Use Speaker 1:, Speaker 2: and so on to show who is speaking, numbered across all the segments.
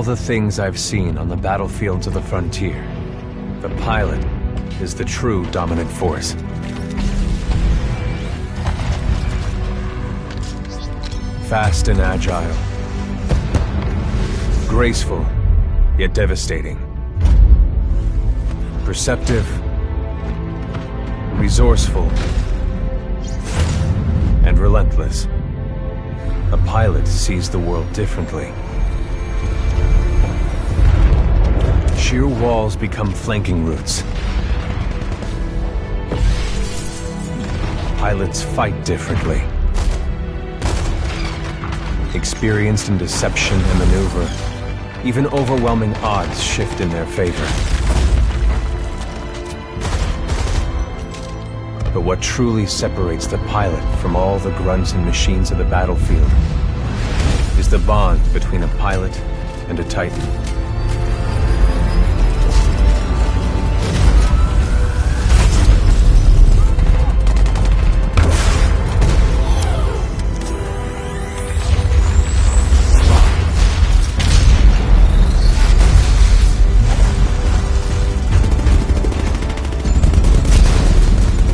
Speaker 1: all the things I've seen on the battlefields of the frontier, the pilot is the true dominant force. Fast and agile. Graceful, yet devastating. Perceptive, resourceful, and relentless. A pilot sees the world differently. Sheer walls become flanking routes. Pilots fight differently. Experienced in deception and maneuver, even overwhelming odds shift in their favor. But what truly separates the pilot from all the grunts and machines of the battlefield is the bond between a pilot and a Titan.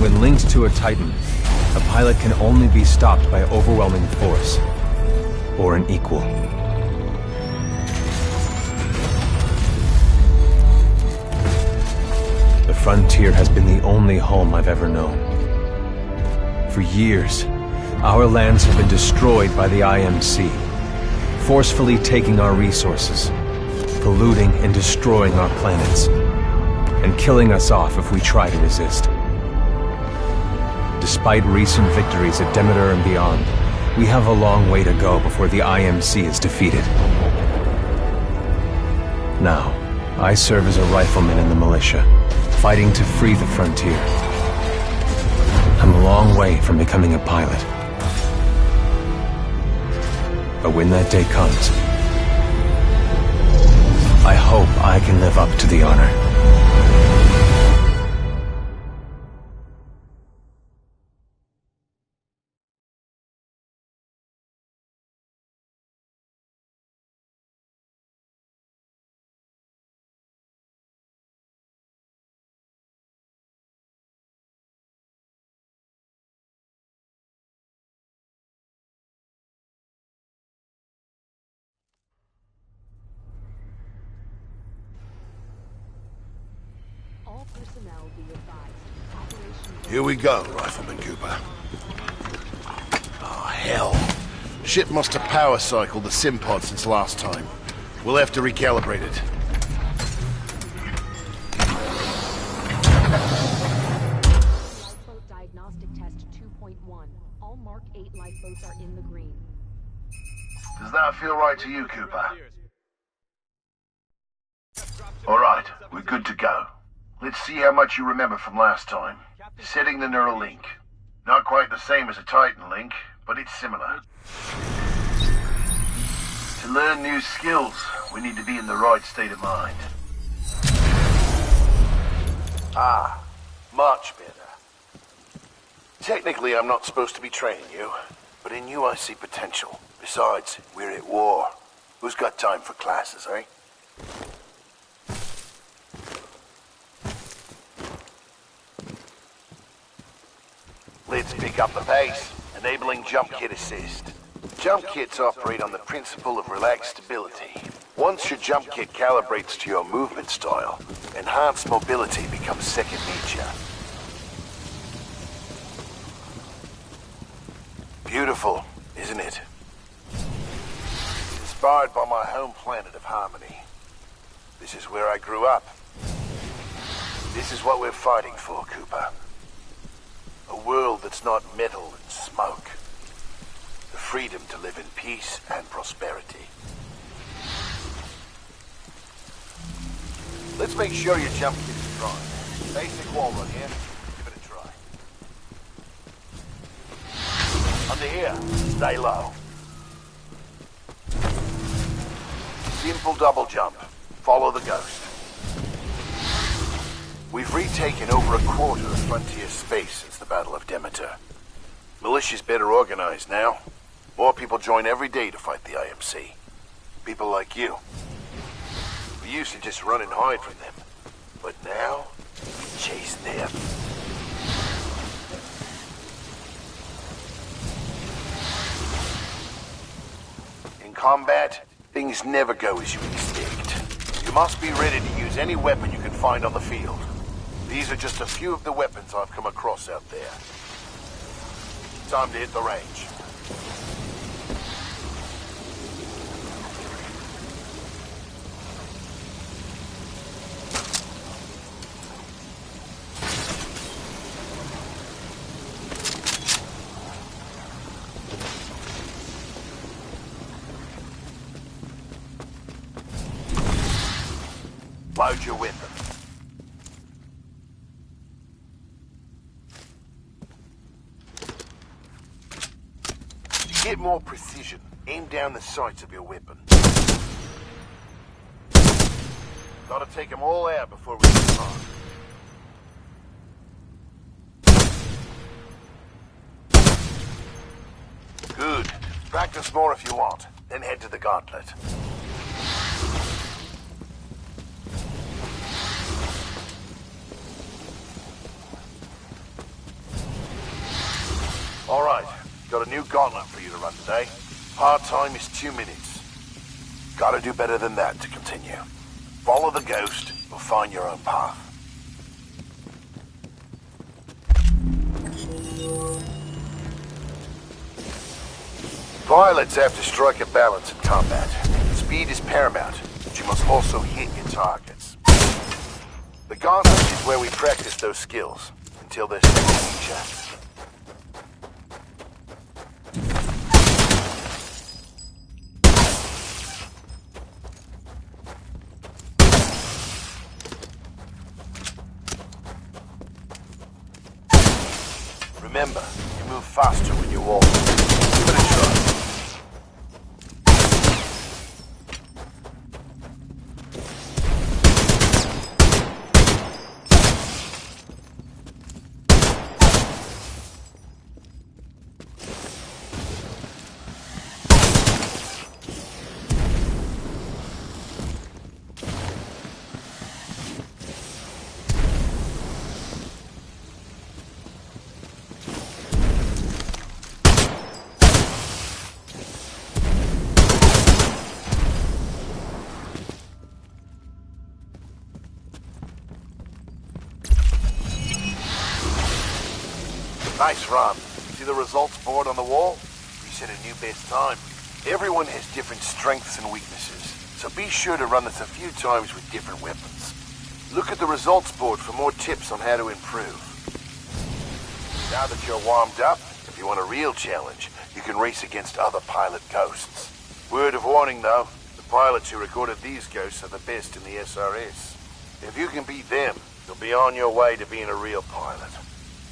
Speaker 1: When linked to a Titan, a pilot can only be stopped by overwhelming force, or an equal. The frontier has been the only home I've ever known. For years, our lands have been destroyed by the IMC, forcefully taking our resources, polluting and destroying our planets, and killing us off if we try to resist. Despite recent victories at Demeter and beyond, we have a long way to go before the IMC is defeated. Now, I serve as a rifleman in the militia, fighting to free the frontier. I'm a long way from becoming a pilot. But when that day comes, I hope I can live up to the honor.
Speaker 2: Here we go, Rifleman Cooper. Oh, hell. Ship must have power cycled the sim pod since last time. We'll have to recalibrate it.
Speaker 3: Lifeboat diagnostic test 2.1. All Mark 8 lifeboats are in the green.
Speaker 2: Does that feel right to you, Cooper? All right, we're good to go. Let's see how much you remember from last time. Setting the neural link. Not quite the same as a Titan link, but it's similar. To learn new skills, we need to be in the right state of mind. Ah, much better. Technically, I'm not supposed to be training you, but in you I see potential. Besides, we're at war. Who's got time for classes, eh? Let's pick up the pace, enabling jump kit assist. Jump kits operate on the principle of relaxed stability. Once your jump kit calibrates to your movement style, enhanced mobility becomes second nature. Beautiful, isn't it? Inspired by my home planet of Harmony. This is where I grew up. This is what we're fighting for, Cooper. A world that's not metal and smoke. The freedom to live in peace and prosperity. Let's make sure your jump kit is dry. Basic wall run here. Give it a try. Under here, stay low. Simple double jump. Follow the ghost. We've retaken over a quarter of frontier space since the Battle of Demeter. Militia's better organized now. More people join every day to fight the IMC. People like you. We used to just run and hide from them. But now, we chase them. In combat, things never go as you expect. You must be ready to use any weapon you can find on the field. These are just a few of the weapons I've come across out there. Time to hit the range. Load your weapon. To get more precision, aim down the sights of your weapon. Gotta take them all out before we start. Good. Practice more if you want, then head to the gauntlet. All right, got a new gauntlet for you to run today. Hard time is 2 minutes. Gotta do better than that to continue. Follow the ghost, or find your own path. Pilots have to strike a balance in combat. Speed is paramount, but you must also hit your targets. The gauntlet is where we practice those skills, until they're second nature. Remember, you move faster when you walk. Give it a try. Nice run. See the results board on the wall? We set a new best time. Everyone has different strengths and weaknesses, so be sure to run this a few times with different weapons. Look at the results board for more tips on how to improve. Now that you're warmed up, if you want a real challenge, you can race against other pilot ghosts. Word of warning though, the pilots who recorded these ghosts are the best in the SRS. If you can beat them, you'll be on your way to being a real pilot.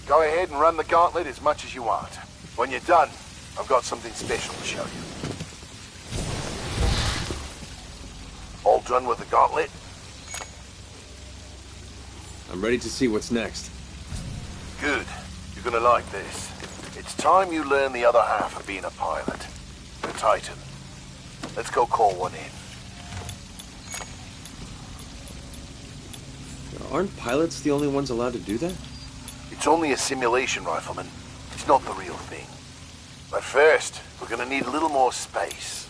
Speaker 2: Go ahead and run the gauntlet as much as you want. When you're done, I've got something special to show you. All done with the gauntlet?
Speaker 1: I'm ready to see what's next.
Speaker 2: Good. You're gonna like this. It's time you learn the other half of being a pilot. The Titan. Let's go call one in.
Speaker 1: Aren't pilots the only ones allowed to do that?
Speaker 2: It's only a simulation, Rifleman. It's not the real thing. But first, we're gonna need a little more space.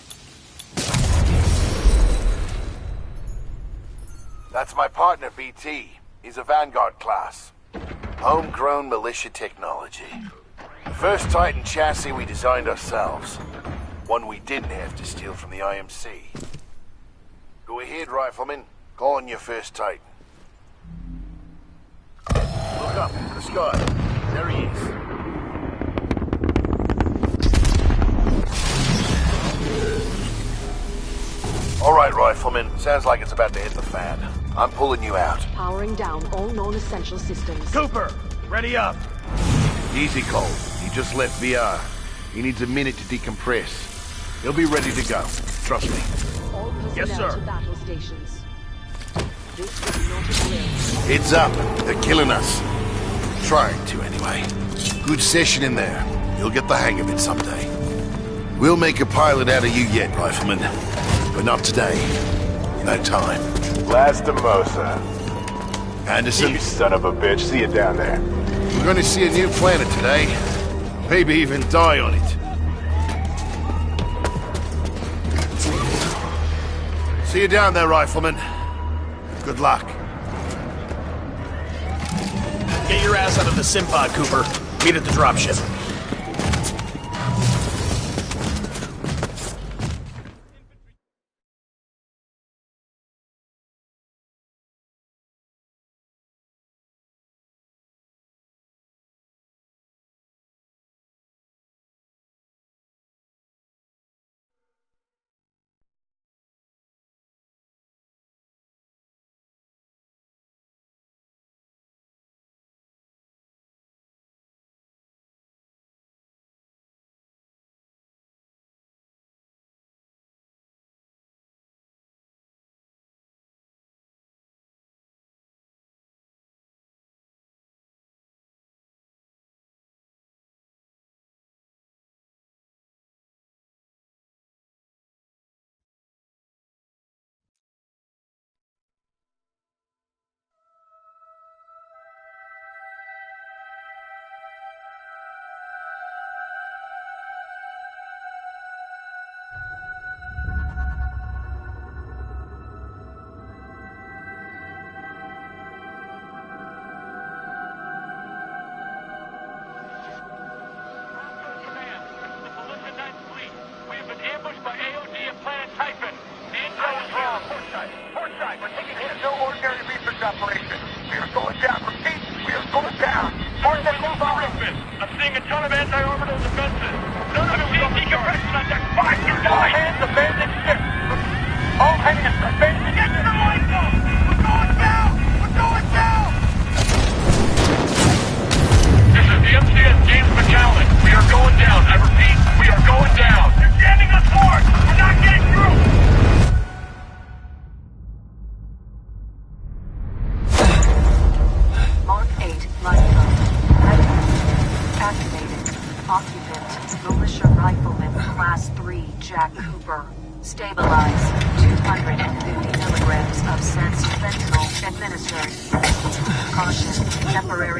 Speaker 2: That's my partner, BT. He's a Vanguard class. Homegrown militia technology. The first Titan chassis we designed ourselves. One we didn't have to steal from the IMC. Go ahead, Rifleman. Call on your first Titan. Look up into the sky. There he is. All right, Rifleman. Sounds like it's about to hit the fan. I'm pulling you out.
Speaker 3: Powering down all non-essential systems.
Speaker 4: Cooper, ready up.
Speaker 2: Easy, Cole. He just left VR. He needs a minute to decompress. He'll be ready to go. Trust me.
Speaker 3: All personnel
Speaker 4: Yes, sir.
Speaker 3: to battle stations. This is not a drill.
Speaker 2: Heads up. They're killing us. Trying to, anyway. Good session in there. You'll get the hang of it someday. We'll make a pilot out of you yet, Rifleman. But not today. that time.
Speaker 4: Lastimosa.
Speaker 2: Anderson?
Speaker 4: You son of a bitch. See you down there.
Speaker 2: We're gonna see a new planet today. Maybe even die on it. See you down there, Rifleman. Good luck.
Speaker 5: Get your ass out of the Simpod, Cooper. Meet at the dropship.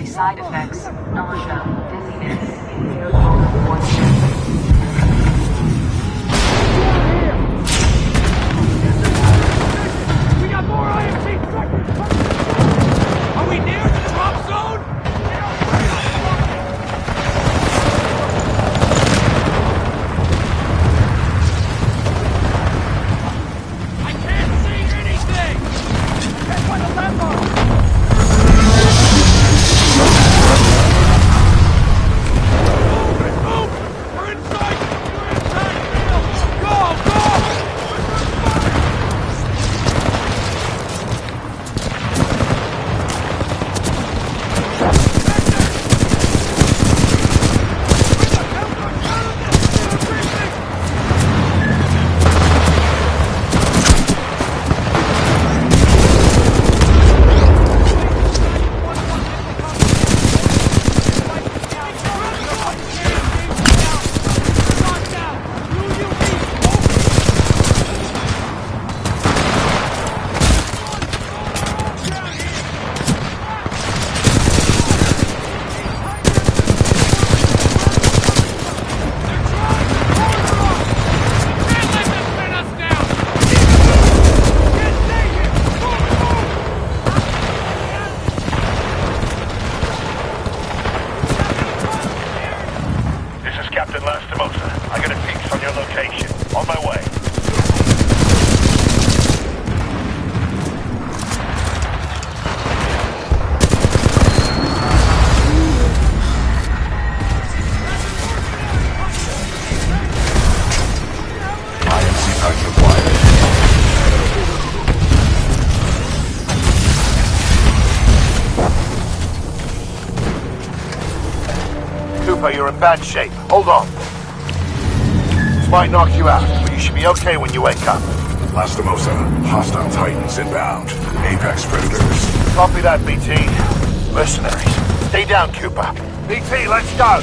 Speaker 3: Side effects: nausea, dizziness, irritable voice.
Speaker 6: We got more IMC trackers! Are we near the drop zone? I can't see anything! That's why the landmark!
Speaker 2: You're in bad shape. Hold on. This might knock you out, but you should be okay when you wake up.
Speaker 4: Lastimosa, hostile Titans inbound. Apex predators.
Speaker 2: Copy that, BT. Mercenaries. Stay down, Cooper. BT, let's go!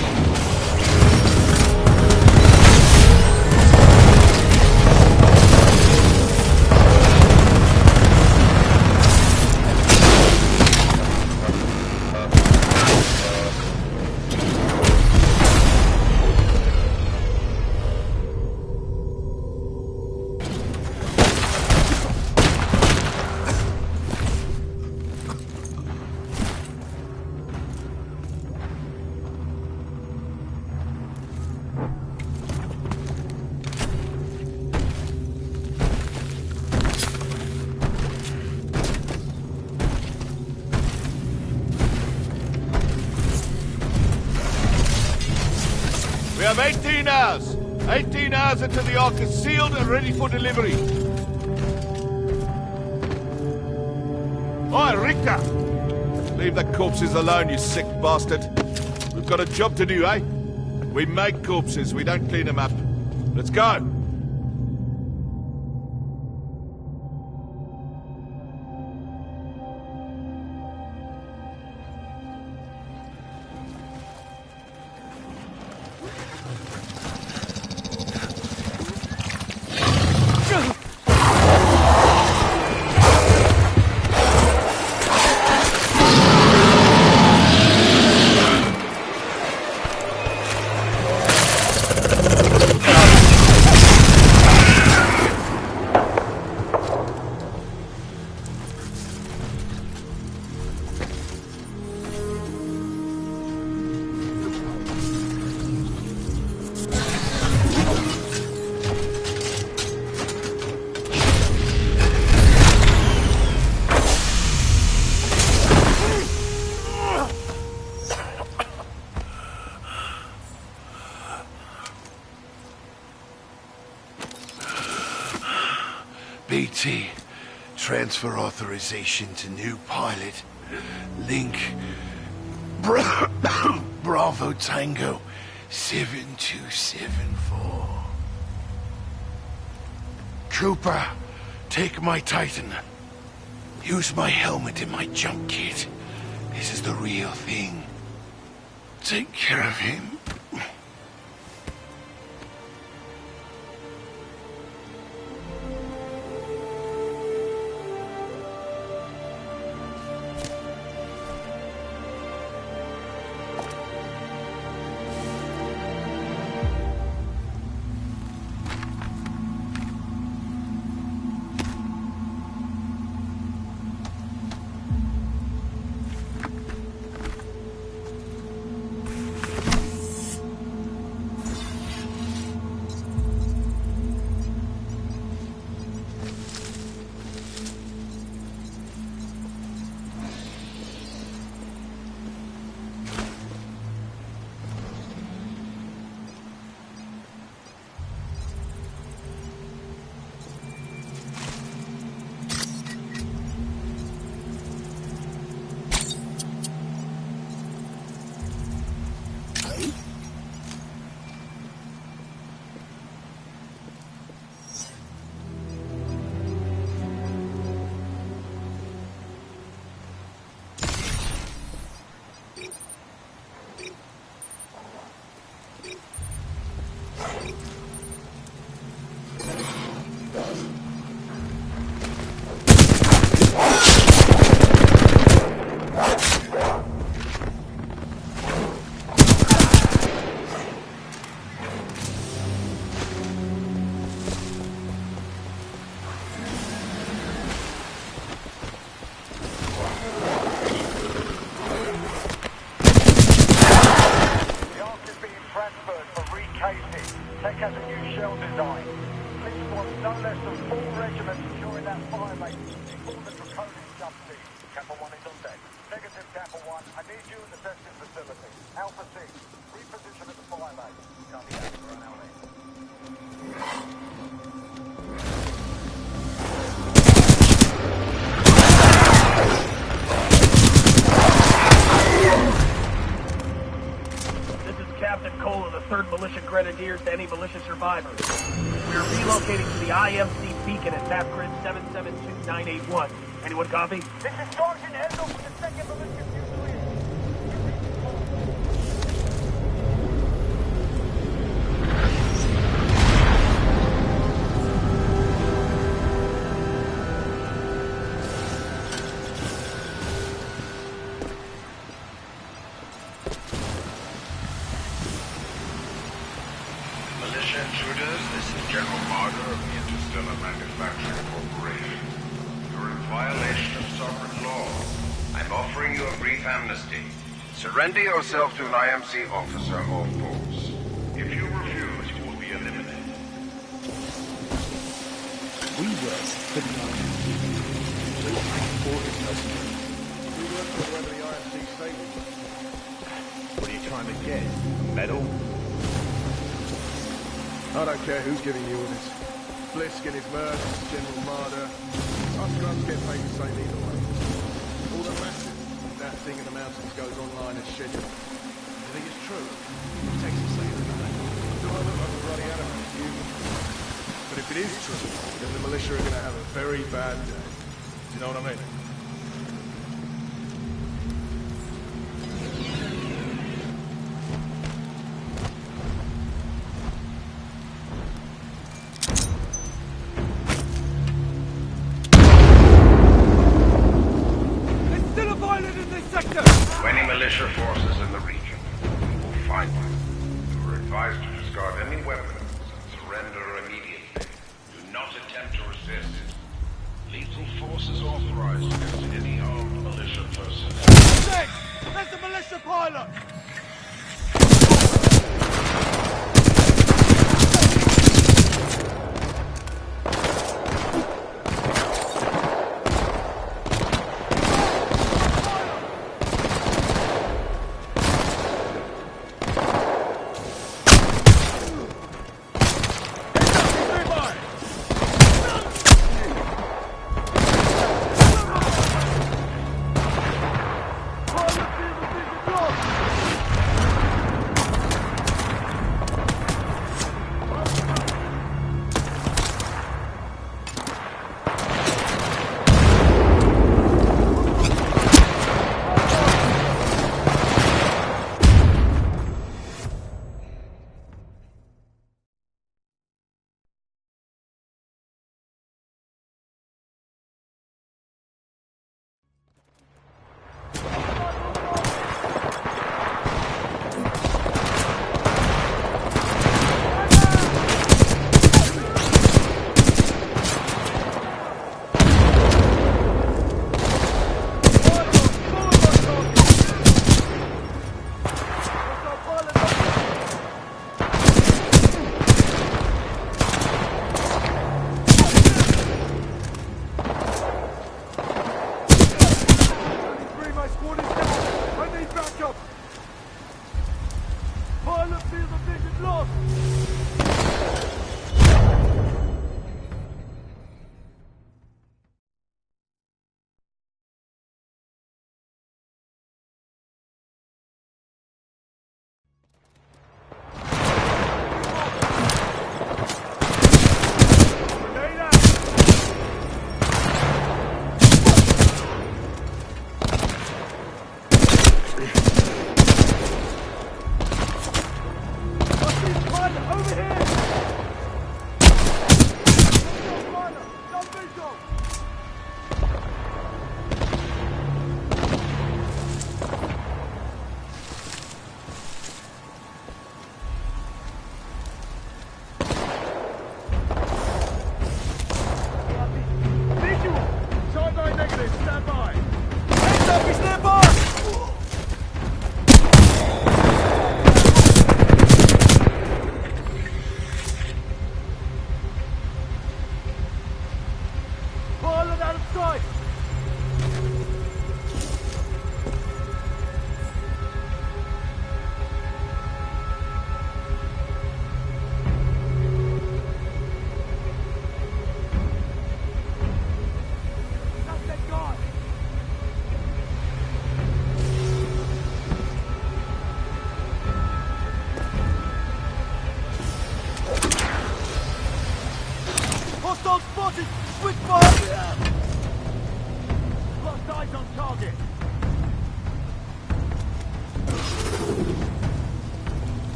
Speaker 7: have 18 hours. 18 hours until the Ark is sealed and ready for delivery. Oi, Richter! Leave the corpses alone, you sick bastard. We've got a job to do, eh? We make corpses, we don't clean them up. Let's go!
Speaker 2: BT, transfer authorization to new pilot. Link, Bravo Tango 7274. Cooper, take my Titan. Use my helmet and my jump kit. This is the real thing. Take care of him.
Speaker 8: Tech has a new shell design. Please want no less than 4 regiments during that fire rate before the draconian jump team. Kappa 1 is on deck. Negative, Kappa 1. I need you in the testing facility. Alpha 6, reposition at the fire rate. Copy that. Run out there.
Speaker 5: Captain Cole of the 3rd Militia Grenadiers to any militia survivors. We are relocating to the IMC beacon at map grid 772981. Anyone copy?
Speaker 8: This is Sergeant Endo from the 2nd Militia Fusiliers.
Speaker 9: Intruders, this is General Marder of the Interstellar Manufacturing Corporation. You're in violation of sovereign law. I'm offering you a brief amnesty. Surrender yourself to an IMC officer or force. If you refuse, you will be eliminated.
Speaker 1: We work for the IMC. For its customers.
Speaker 7: We work for whoever the IMC stated.
Speaker 1: What are you trying to get? A medal?
Speaker 10: I don't care who's giving you orders. Blisk and his murder, General Marder. Us grubs get paid the same either way. All that matters is that thing in the mountains goes online as scheduled. You think it's true? It takes a second to know. Do I look like a bloody animal to you? But if it is true, then the militia are going to have a very bad day. Do you know what I mean?
Speaker 9: Militia forces in the region. We will find them. You are advised to discard any weapons and surrender immediately. Do not attempt to resist. Lethal force is authorized against any armed militia personnel.
Speaker 6: There's the militia pilot!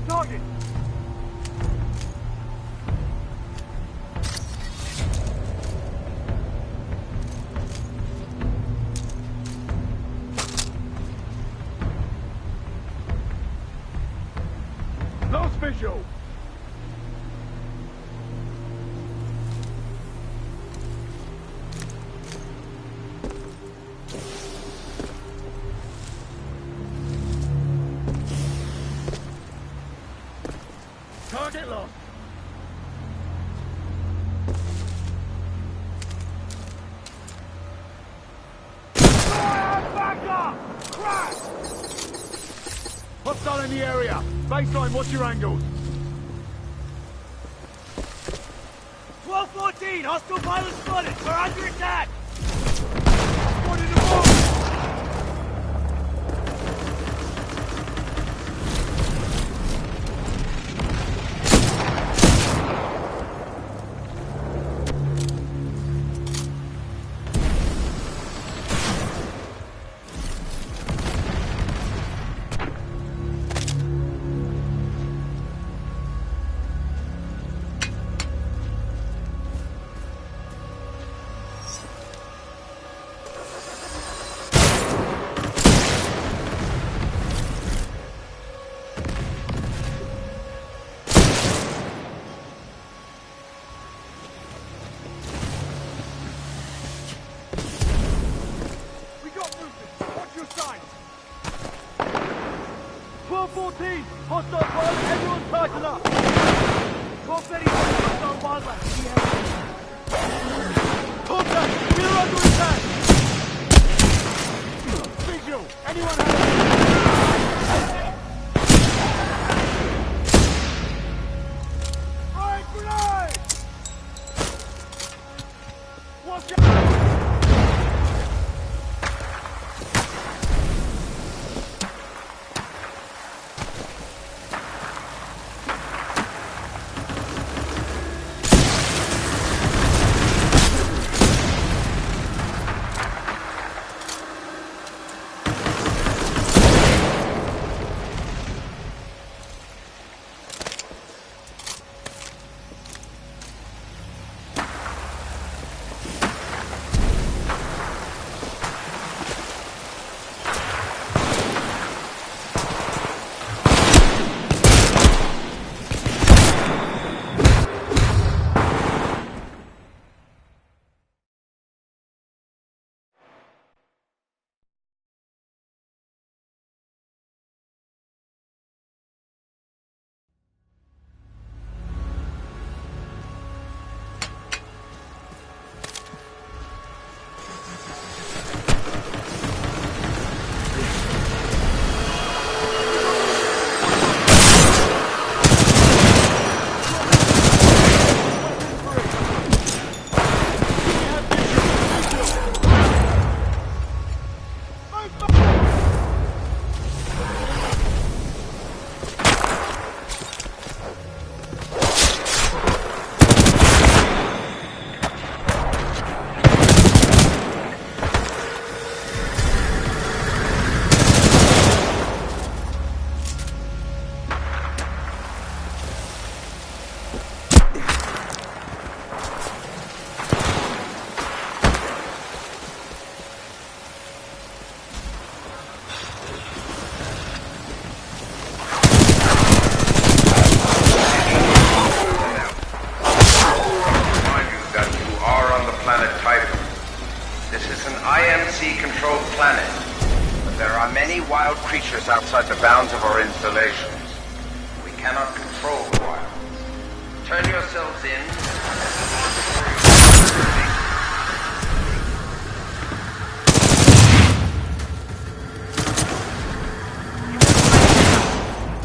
Speaker 10: Target! Lost visual! Target lost! hostile in the area. Baseline, what's your angles?
Speaker 6: 12-14, hostile pilot spotted. We're under attack.
Speaker 10: One in the wall!
Speaker 6: Hostile pilot, everyone tighten up! 12:30, hostile wildland. Contact! We're under attack! Visual! Anyone have Fire grenade! Watch out!
Speaker 9: IMC-controlled planet, but there are many wild creatures outside the bounds of our installations. We cannot control the wild. Turn yourselves in.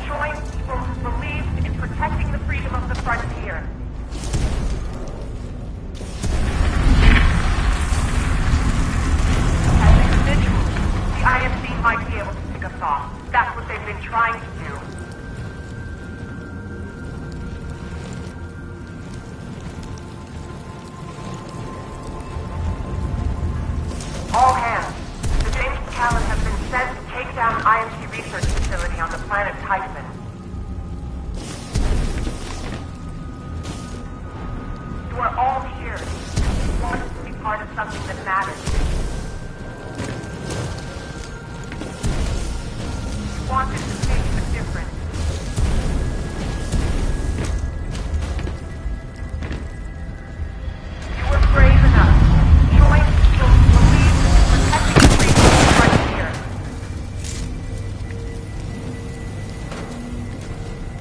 Speaker 11: Join people who believe in protecting the freedom of the frontier. The IMC might be able to pick us off. That's what they've been trying to do. All hands. The James Callan has been sent to take down IMC research facility on the planet Titan. You are all here. You want to be part of something that matters. Wanted to make a difference. You were brave enough. Join people who believe in protecting the freedom of the frontier.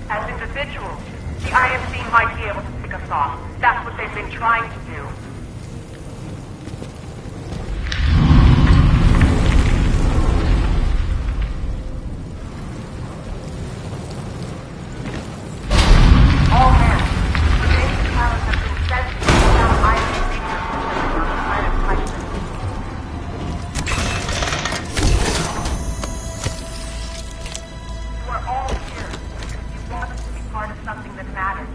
Speaker 11: As individuals, the IMC might be able to pick us off. That's what they've been trying to do. that matters.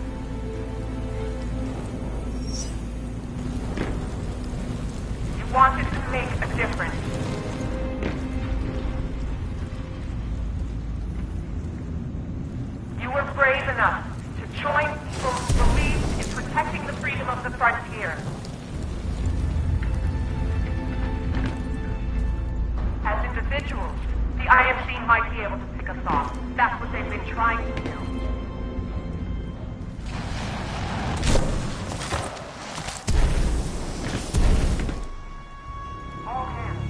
Speaker 11: You wanted to make a difference. You were brave enough to join people who believed in protecting the freedom of the frontier. As individuals, the IMC might be able to pick us off. That's what they've been trying to do. All hands.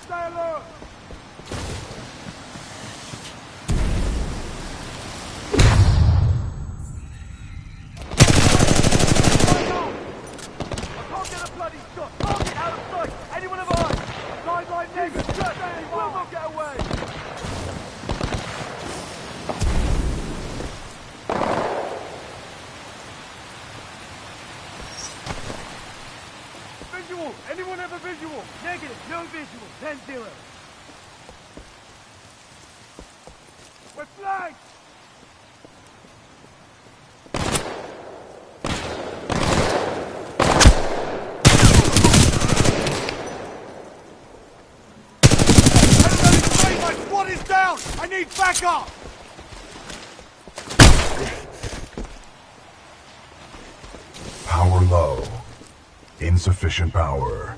Speaker 6: Stay alert! I can't get a bloody shot! Target out of sight! Anyone of ours! Sideline next! He will not get away! Visual! Anyone have a visual? Negative, no visual. 10-0. We're flanked! Everybody, my squad is down! I need backup!
Speaker 4: Power low. Insufficient power.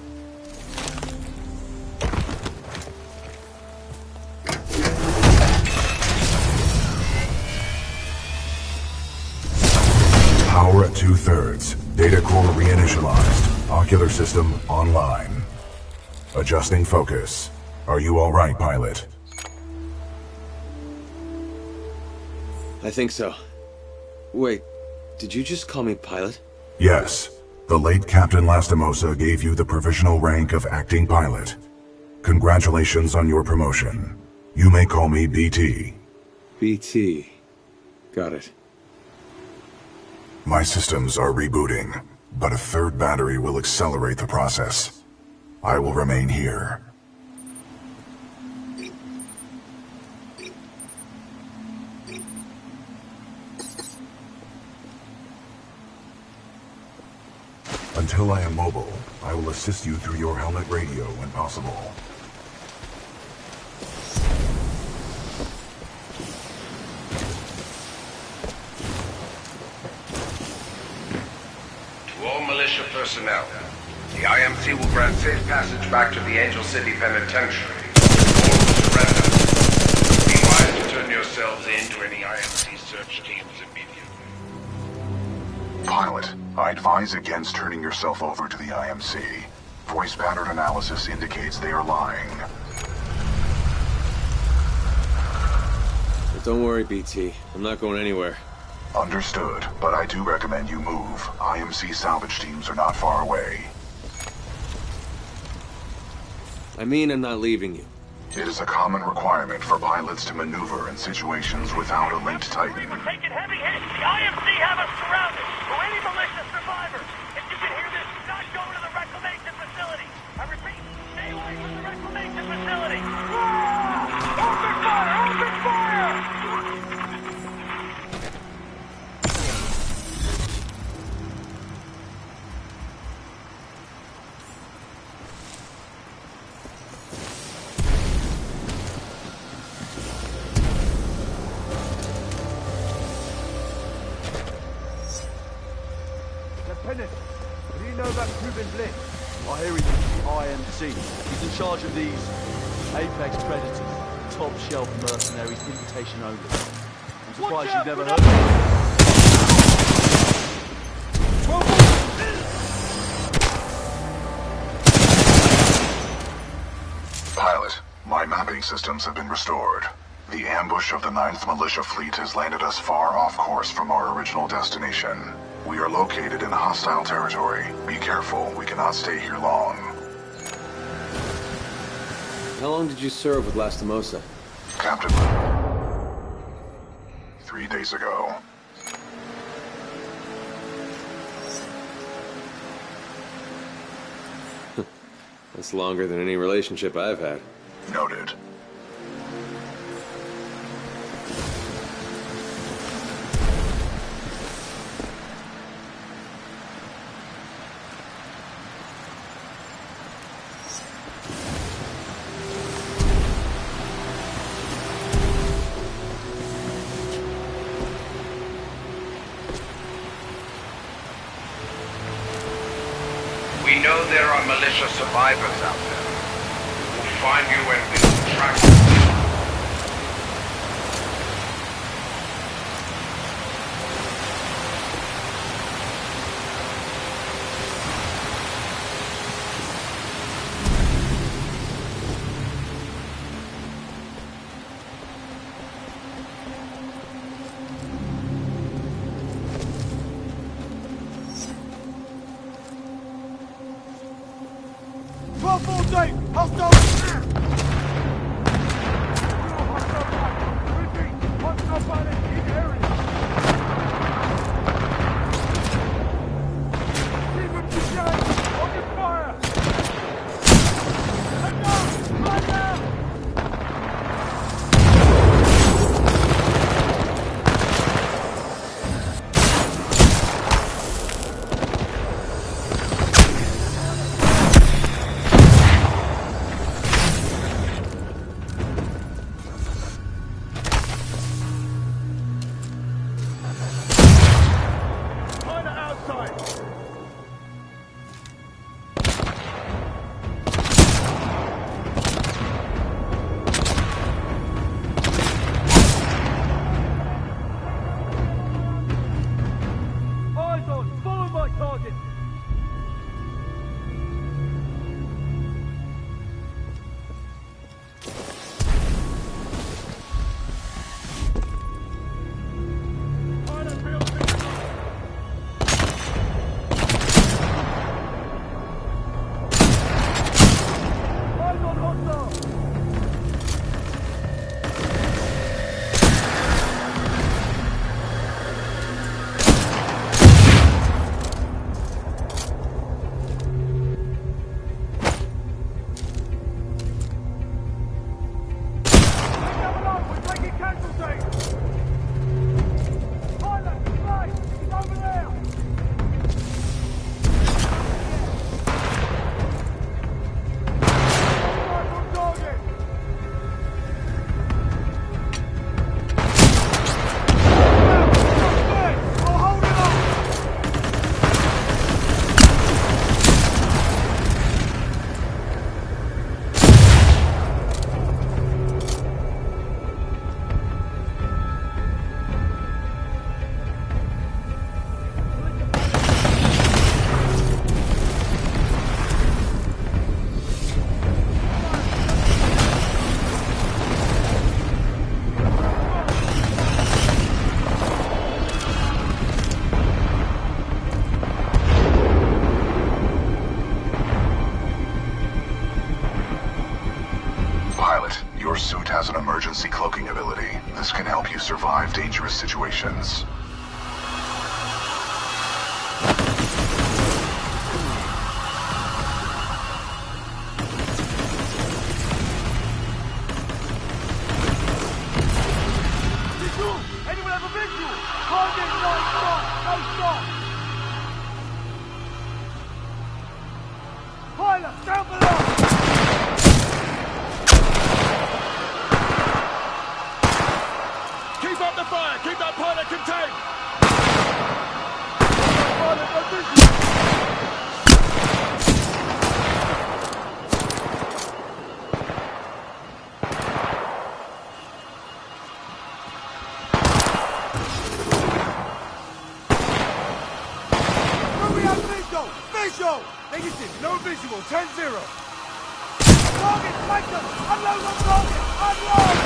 Speaker 4: Power at 2/3. Data core reinitialized. Ocular system online. Adjusting focus. Are you all right, pilot?
Speaker 1: I think so. Wait, did you just call me pilot?
Speaker 4: Yes. The late Captain Lastimosa gave you the provisional rank of acting pilot. Congratulations on your promotion. You may call me BT.
Speaker 1: BT. Got it.
Speaker 4: My systems are rebooting, but a third battery will accelerate the process. I will remain here. Until I am mobile, I will assist you through your helmet radio when possible.
Speaker 9: To all militia personnel, the IMC will grant safe passage back to the Angel City Penitentiary. All will surrender. Be wise to turn yourselves in to any IMC search teams immediately.
Speaker 4: Pilot, I advise against turning yourself over to the IMC. Voice pattern analysis indicates they are lying.
Speaker 1: But don't worry, BT. I'm not going anywhere.
Speaker 4: Understood, but I do recommend you move. IMC salvage teams are not far away.
Speaker 1: I mean I'm not leaving you.
Speaker 4: It is a common requirement for pilots to maneuver in situations without a linked Titan.
Speaker 8: We're taking heavy hits. The IMC have us surrounded. For any malicious survivor, if you can hear this, do not go to the reclamation facility. I repeat, stay away from the reclamation
Speaker 6: been Bliss? I hear he's with the IMC. He's in charge of these Apex Predators, top shelf mercenaries, invitation only. I'm surprised you've never heard of them.
Speaker 4: Pilot, my mapping systems have been restored. The ambush of the 9th Militia Fleet has landed us far off course from our original destination. We are located in hostile territory. Be careful, we cannot stay here long.
Speaker 1: How long did you serve with Lastimosa?
Speaker 4: Captain, 3 days ago.
Speaker 1: That's longer than any relationship I've had.
Speaker 4: Noted.
Speaker 9: We know there are militia survivors out there. We'll find you and we will track you.
Speaker 4: has an emergency cloaking ability. This can help you survive dangerous situations.
Speaker 6: Anyone have a visual? Target, no stop! Pilot, down below!
Speaker 10: Keep up the fire! Keep that pilot contained!
Speaker 6: Pilot, no visual! visual, 10-0. Target, flank them! Unload on target! Unload!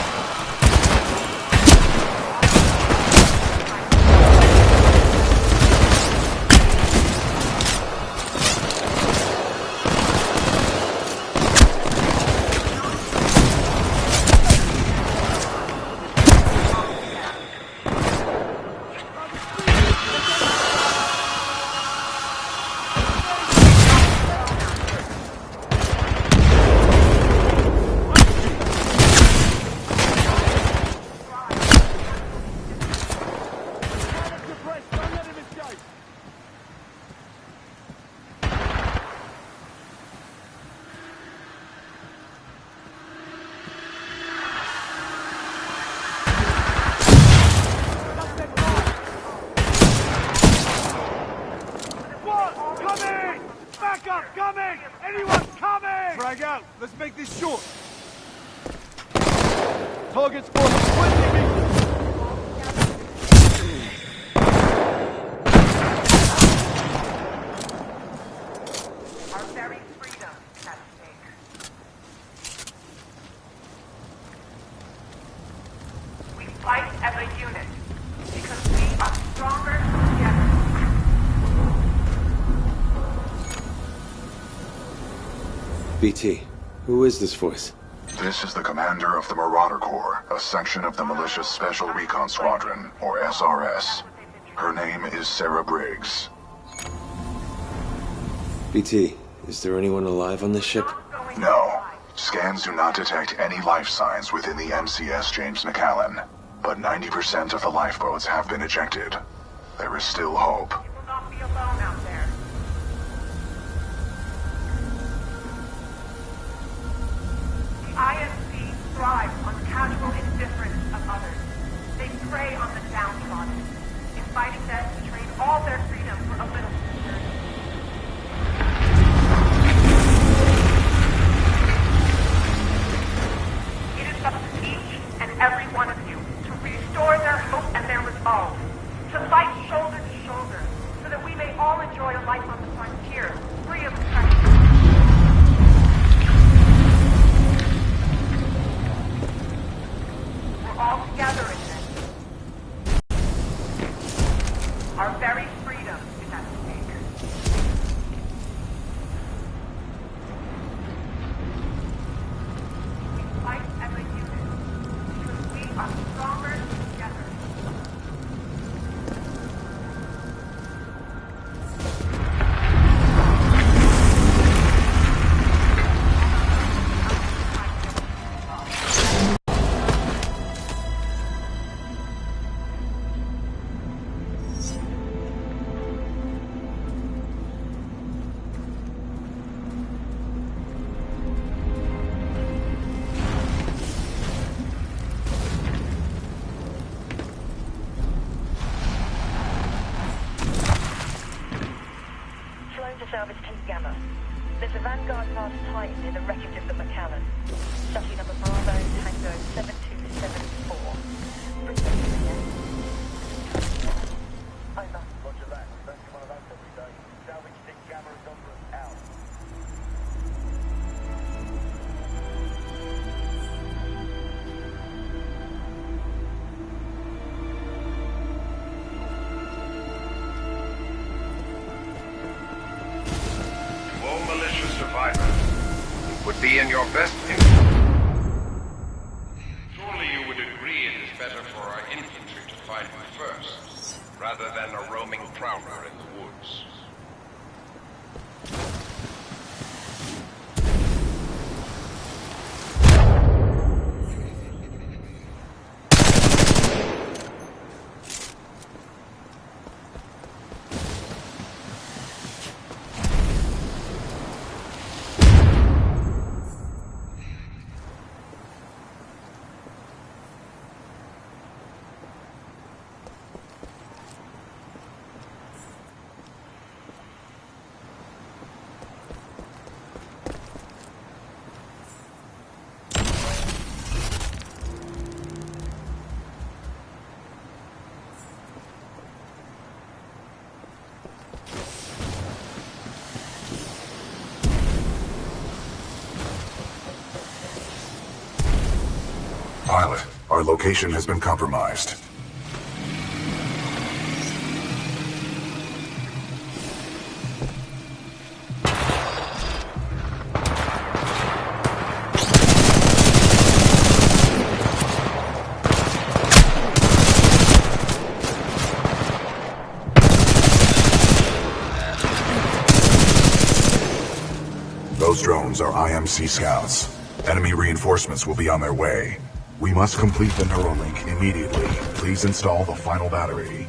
Speaker 6: Let's make this short. Target's for 20 meters.
Speaker 11: Our very freedom is at stake. We fight as a unit because we are stronger together.
Speaker 1: BT. Who is this voice?
Speaker 4: This is the commander of the Marauder Corps, a section of the Militia's Special Recon Squadron, or SRS. Her name is Sarah Briggs.
Speaker 1: BT, is there anyone alive on this ship?
Speaker 4: No. Scans do not detect any life signs within the MCS James McAllen, but 90% of the lifeboats have been ejected. There is still hope.
Speaker 11: You will not be alone out there. The IMC thrives on casual indifference of others. They prey on the downtrodden, inviting them to trade all their freedom for a little security. It is up to each and every one of you to restore their hope and their resolve, to fight shoulder to shoulder, so that we may all enjoy a life on the frontier, free of oppression. All together in this. Our very freedom is at stake. We fight as a unit because we are stronger together.
Speaker 12: Service Team Gamma. There's a Vanguard class Titan in the wreckage of the McAllen. Chassis number Bravo Tango 7274. Bring them to the end. Over.
Speaker 8: Roger that. Don't come on a boat every day. Salvage Team Gamma is on route out.
Speaker 9: It would be in your best interest. Surely you would agree it is better for our infantry to fight first, rather than a roaming prowler in the woods.
Speaker 4: Pilot, our location has been compromised. Those drones are IMC scouts. Enemy reinforcements will be on their way. We must complete the Neuralink immediately. Please install the final battery.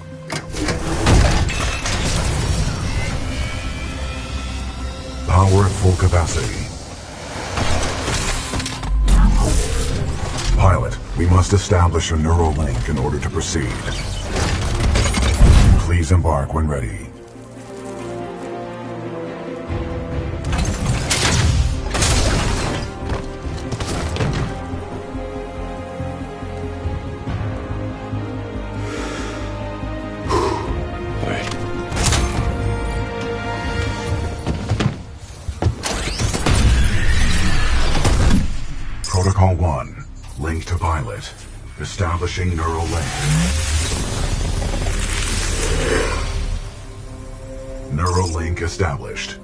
Speaker 4: Power at full capacity. Pilot, we must establish a Neuralink in order to proceed. Please embark when ready. Protocol 1. Link to pilot. Establishing neural link. Neural link established.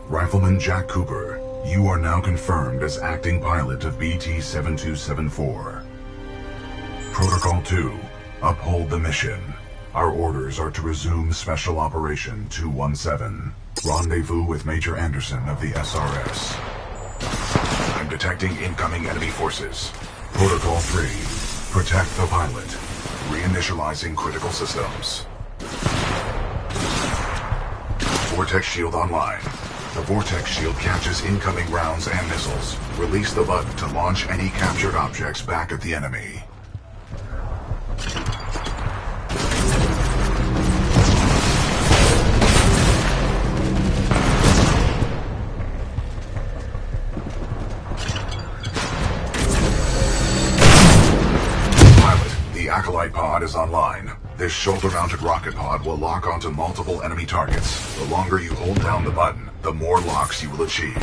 Speaker 4: Rifleman Jack Cooper, you are now confirmed as acting pilot of BT-7274. Protocol 2. Uphold the mission. Our orders are to resume Special Operation 217. Rendezvous with Major Anderson of the SRS. I'm detecting incoming enemy forces. Protocol 3. Protect the pilot. Reinitializing critical systems. Vortex shield online. The Vortex shield catches incoming rounds and missiles. Release the button to launch any captured objects back at the enemy. The Acolyte pod is online. This shoulder-mounted rocket pod will lock onto multiple enemy targets. The longer you hold down the button, the more locks you will achieve.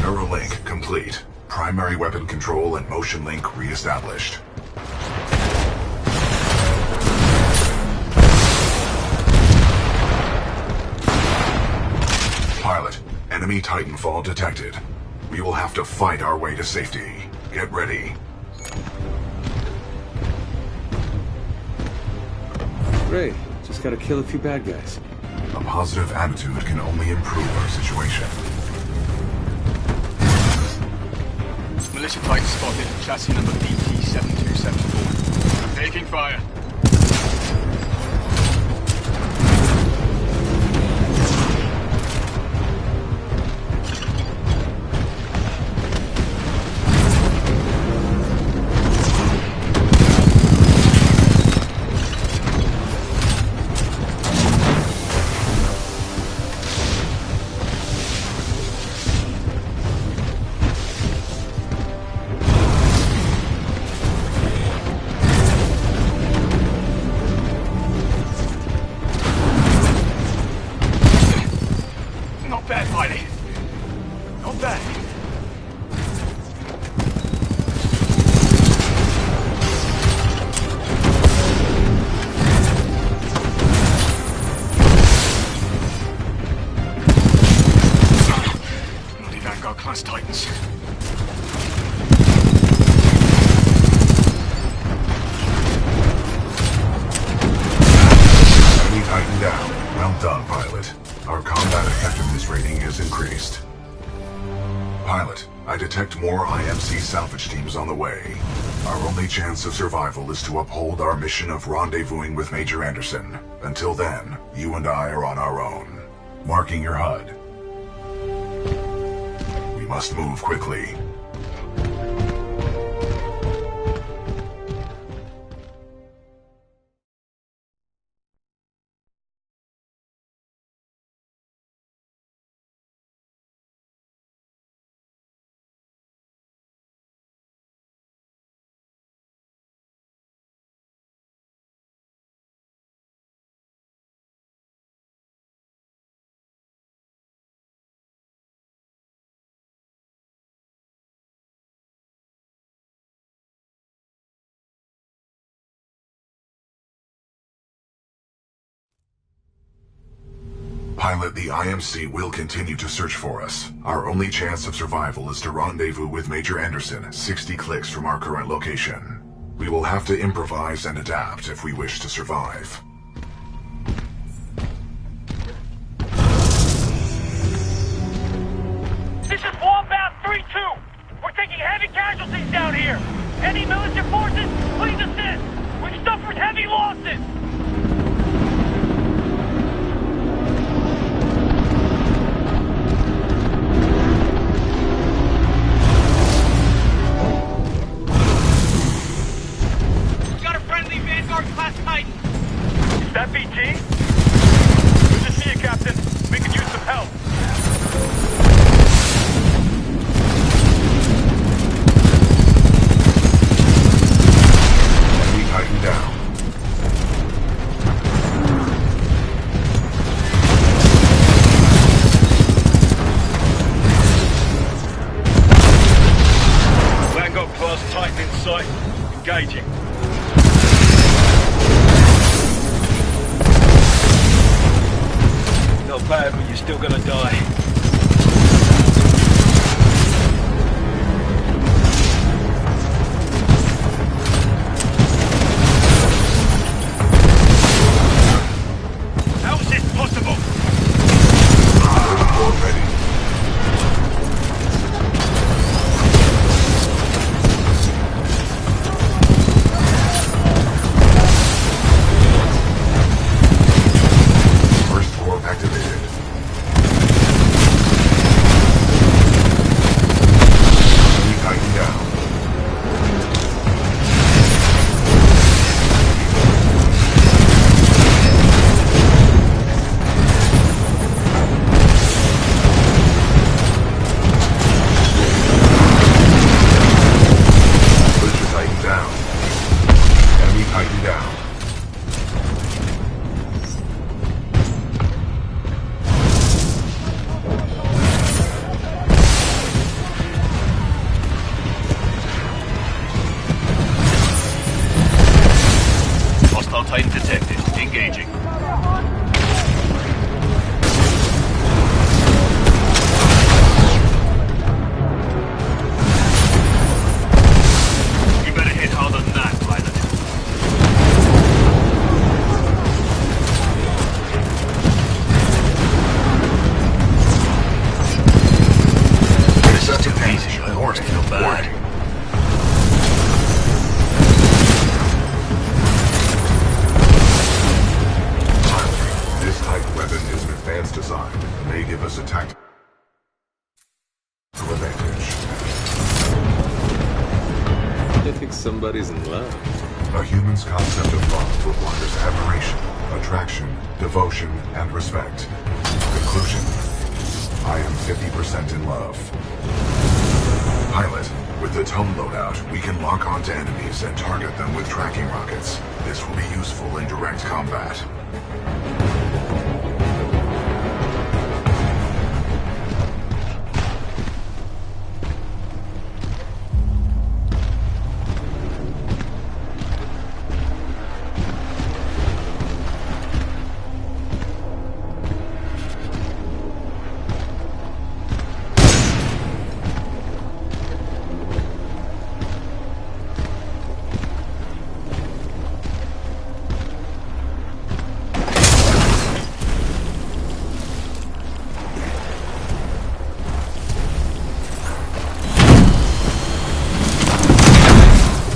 Speaker 4: Neuralink complete. Primary weapon control and motion link re-established. Pilot, enemy Titanfall detected. We will have to fight our way to safety. Get ready.
Speaker 13: Great. Just gotta kill a few bad guys.
Speaker 4: A positive attitude can only improve our situation.
Speaker 14: Militia Titan spotted. Chassis number BT-7274. Taking fire. Not bad, Miley. Not bad. Bloody Vanguard-class Titans.
Speaker 4: Enemy Titan down. Well done, pilot. Our combat effectiveness rating is increased. Pilot, I detect more IMC salvage teams on the way. Our only chance of survival is to uphold our mission of rendezvousing with Major Anderson. Until then, you and I are on our own. Marking your HUD. We must move quickly. Pilot, the IMC will continue to search for us. Our only chance of survival is to rendezvous with Major Anderson, 60 clicks from our current location. We will have to improvise and adapt if we wish to survive.
Speaker 5: This is Wallbound 3-2. We're taking heavy casualties down here. Any militant forces, please assist. We've suffered heavy losses.
Speaker 15: Titan.
Speaker 5: Is that BT? Good to see you, Captain. We could use some help.
Speaker 4: Enemy Titan down.
Speaker 5: Vanguard class Titan in sight. Engaging. Not bad, but you're still gonna die. How is this possible?
Speaker 4: Ready. First warp activated. Enemy Titan down. Booster Titan down. Enemy Titan down.
Speaker 5: Hostile Titan detected. Engaging. You better hit harder than that, pilot. This is too easy. I almost feel bad.
Speaker 4: This type weapon is an advanced design. May give us a tactical advantage.
Speaker 13: I think somebody's in love.
Speaker 4: A human's concept of love requires admiration, attraction, devotion, and respect. Conclusion: I am 50% in love. Pilot, with the tone loadout, we can lock onto enemies and target them with tracking rockets. This will be useful in direct combat.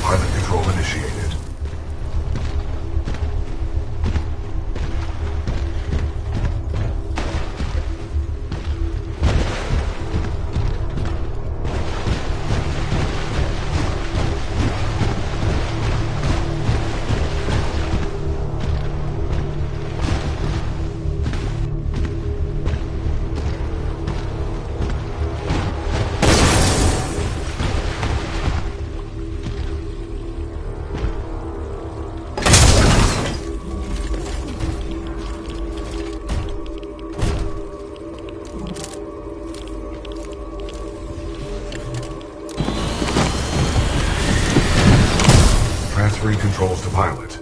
Speaker 4: Pilot control initiated. Transferring controls to pilot.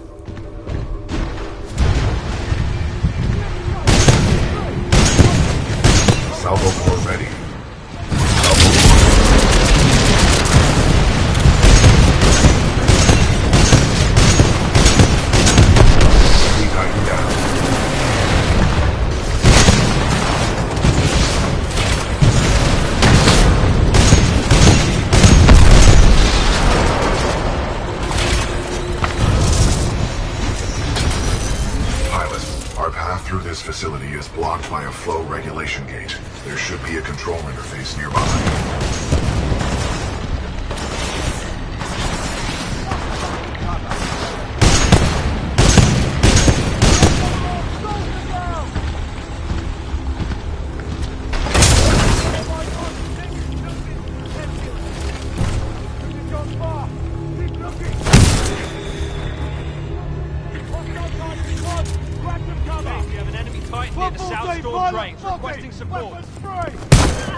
Speaker 4: through this facility is blocked by a flow regulation gate. There should be a control interface nearby.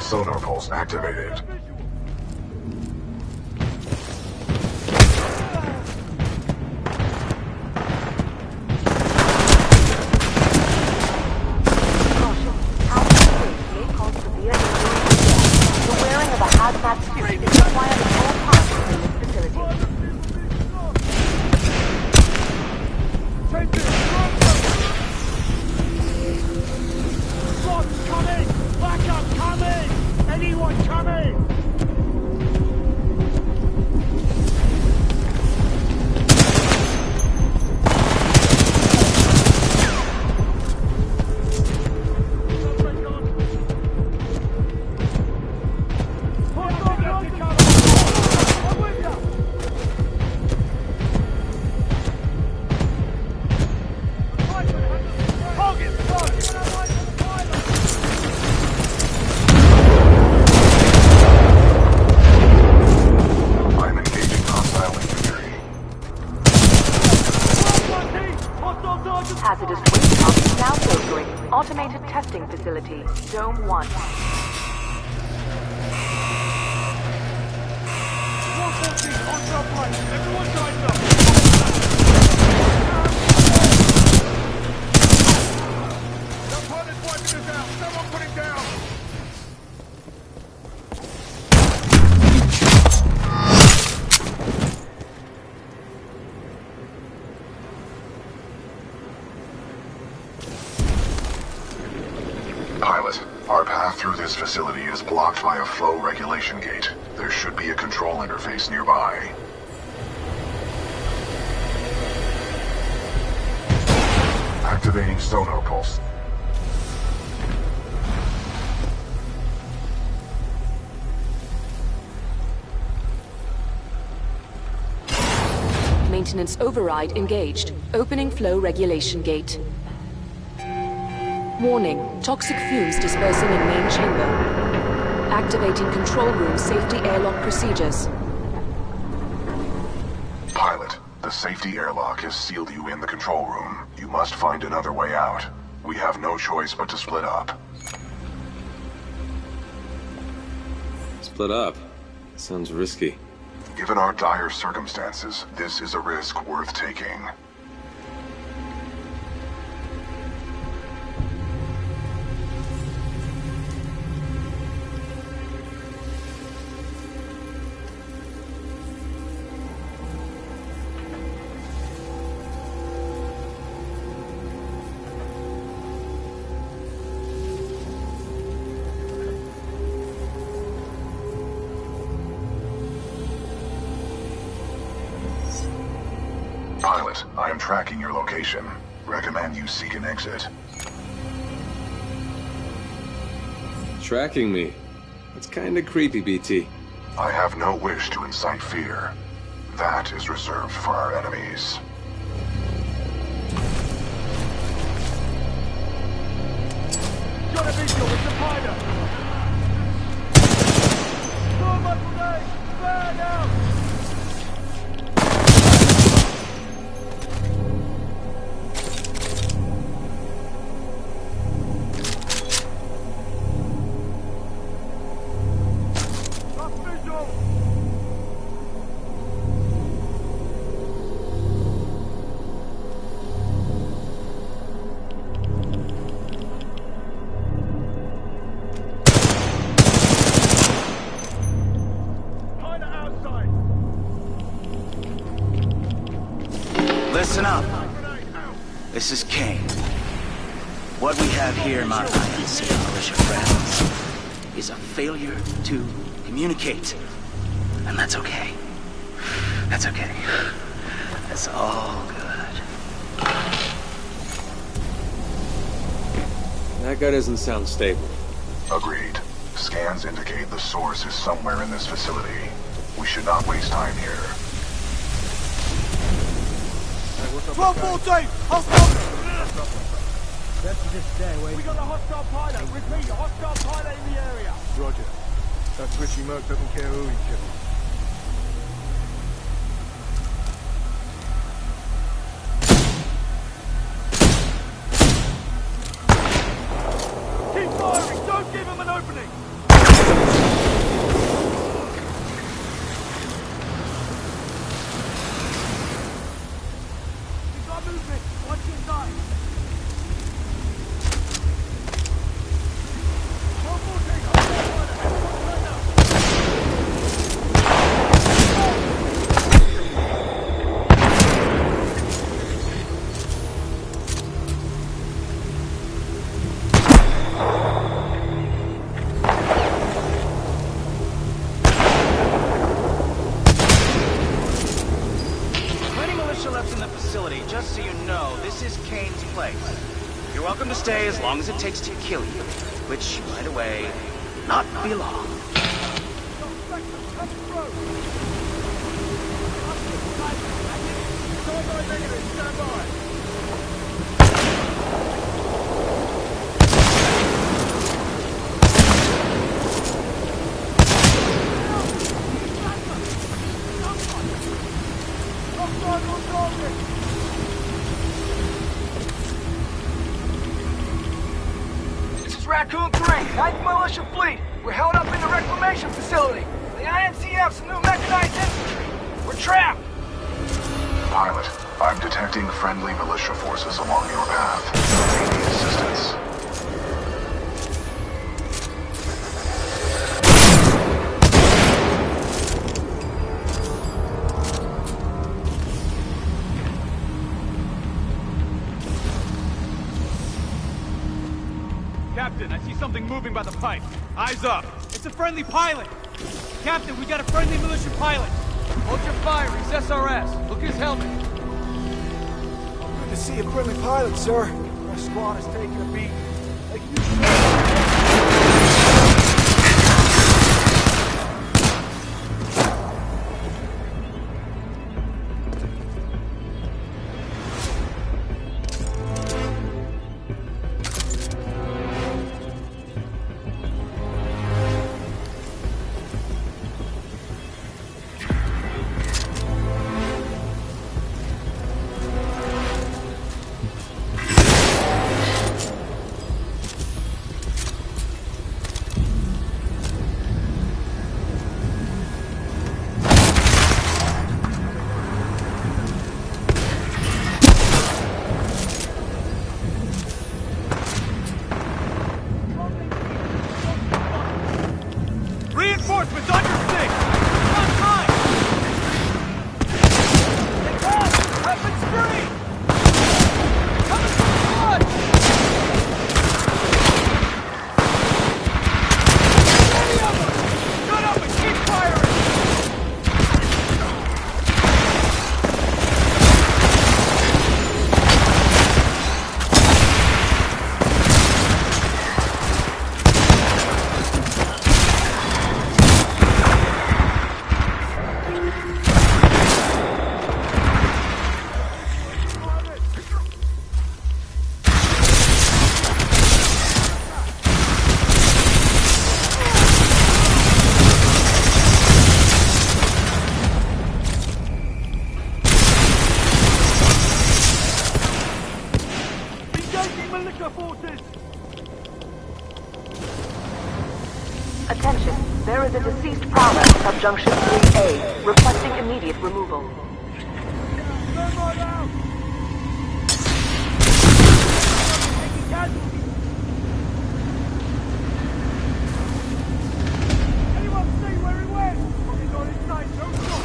Speaker 4: Sonar pulse activated.
Speaker 3: Hazardous waste rock now filtering. Automated testing facility, Zone 1.
Speaker 5: Everyone joins up! The pilot's wiping us out! Someone put him down!
Speaker 4: Pilot, our path through this facility is blocked by a flow regulation gate. There should be a control interface nearby. Activating sonar pulse.
Speaker 3: Maintenance override engaged. Opening flow regulation gate. Warning, toxic fumes dispersing in main chamber. Activating control room safety airlock procedures.
Speaker 4: Pilot, the safety airlock has sealed you in the control room. You must find another way out. We have no choice but to split up.
Speaker 13: Split up? Sounds risky.
Speaker 4: Given our dire circumstances, this is a risk worth taking. Pilot, I am tracking your location. Recommend you seek an exit.
Speaker 13: Tracking me? That's kinda creepy, BT.
Speaker 4: I have no wish to incite fear. That is reserved for our enemies.
Speaker 5: Got a visual, it's a pilot! Throw my grenade! Fire now!
Speaker 15: Listen up. This is Kane. What we have here, my INC militia friends, is a failure to communicate. And that's okay. That's okay. That's all good.
Speaker 13: That guy doesn't sound stable.
Speaker 4: Agreed. Scans indicate the source is somewhere in this facility. We should not waste time here.
Speaker 10: 12-14! Hostile! Just stay away. We got a hostile pilot. Repeat, a hostile pilot in the area. Roger. That twitchy merc doesn't care who he kills. Keep firing! Don't give him an opening! We've got movement! Watch your side!
Speaker 15: Just so you know, this is Kane's place. You're welcome to stay as long as it takes to kill you. Which, by the way, not be long.
Speaker 10: Stand by.
Speaker 16: Raccoon 3, 9th Militia Fleet. We're held up in the reclamation facility. The IMC have some new mechanized infantry. We're trapped.
Speaker 4: Pilot, I'm detecting friendly militia forces along your path. They need assistance.
Speaker 6: Captain, I see something moving by the pipe. Eyes up. It's a friendly pilot. Captain, we got a friendly militia pilot.
Speaker 16: Hold your fire. He's SRS. Look at his helmet.
Speaker 10: Good to see a friendly pilot, sir. Our squad is taking a beat.
Speaker 6: Reinforcements on your six! On time!
Speaker 16: Weapons free! Coming from the front! Many of them!
Speaker 6: Shut up and keep firing!
Speaker 3: Attention, there is a deceased prowler at Junction 3A, requesting immediate removal.
Speaker 10: Anyone see where he went? He's on his side, don't stop.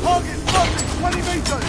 Speaker 10: Target spotted, 20 meters!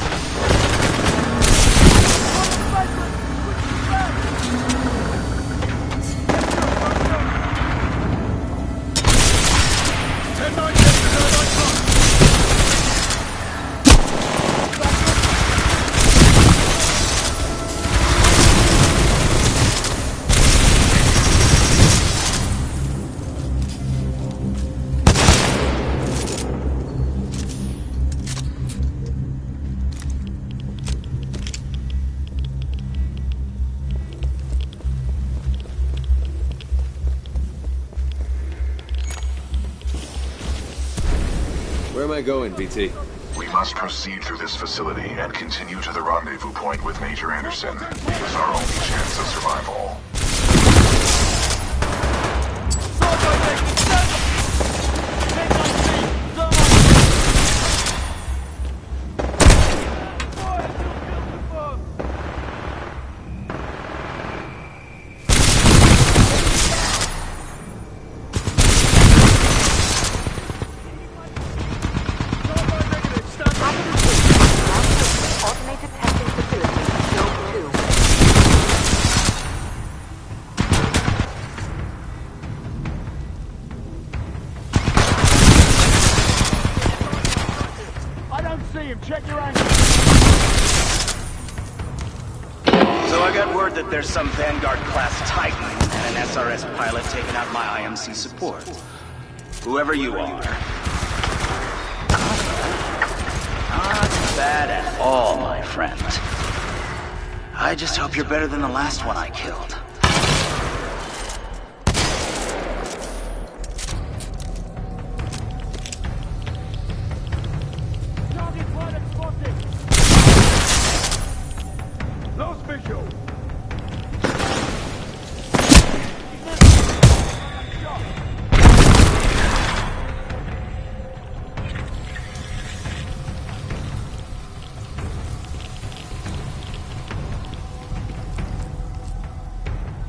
Speaker 13: am I going, BT?
Speaker 4: We must proceed through this facility and continue to the rendezvous point with Major Anderson. It is our only chance of survival.
Speaker 3: Automated testing facility, Zone 2.
Speaker 16: I don't see him. Check your angle.
Speaker 15: So I got word that there's some Vanguard-class Titan and an SRS pilot taking out my IMC support. Whoever you are. Not bad at all, my friend. I just hope you're better than the last one I killed.
Speaker 16: Target pilot spotted. Lost visual.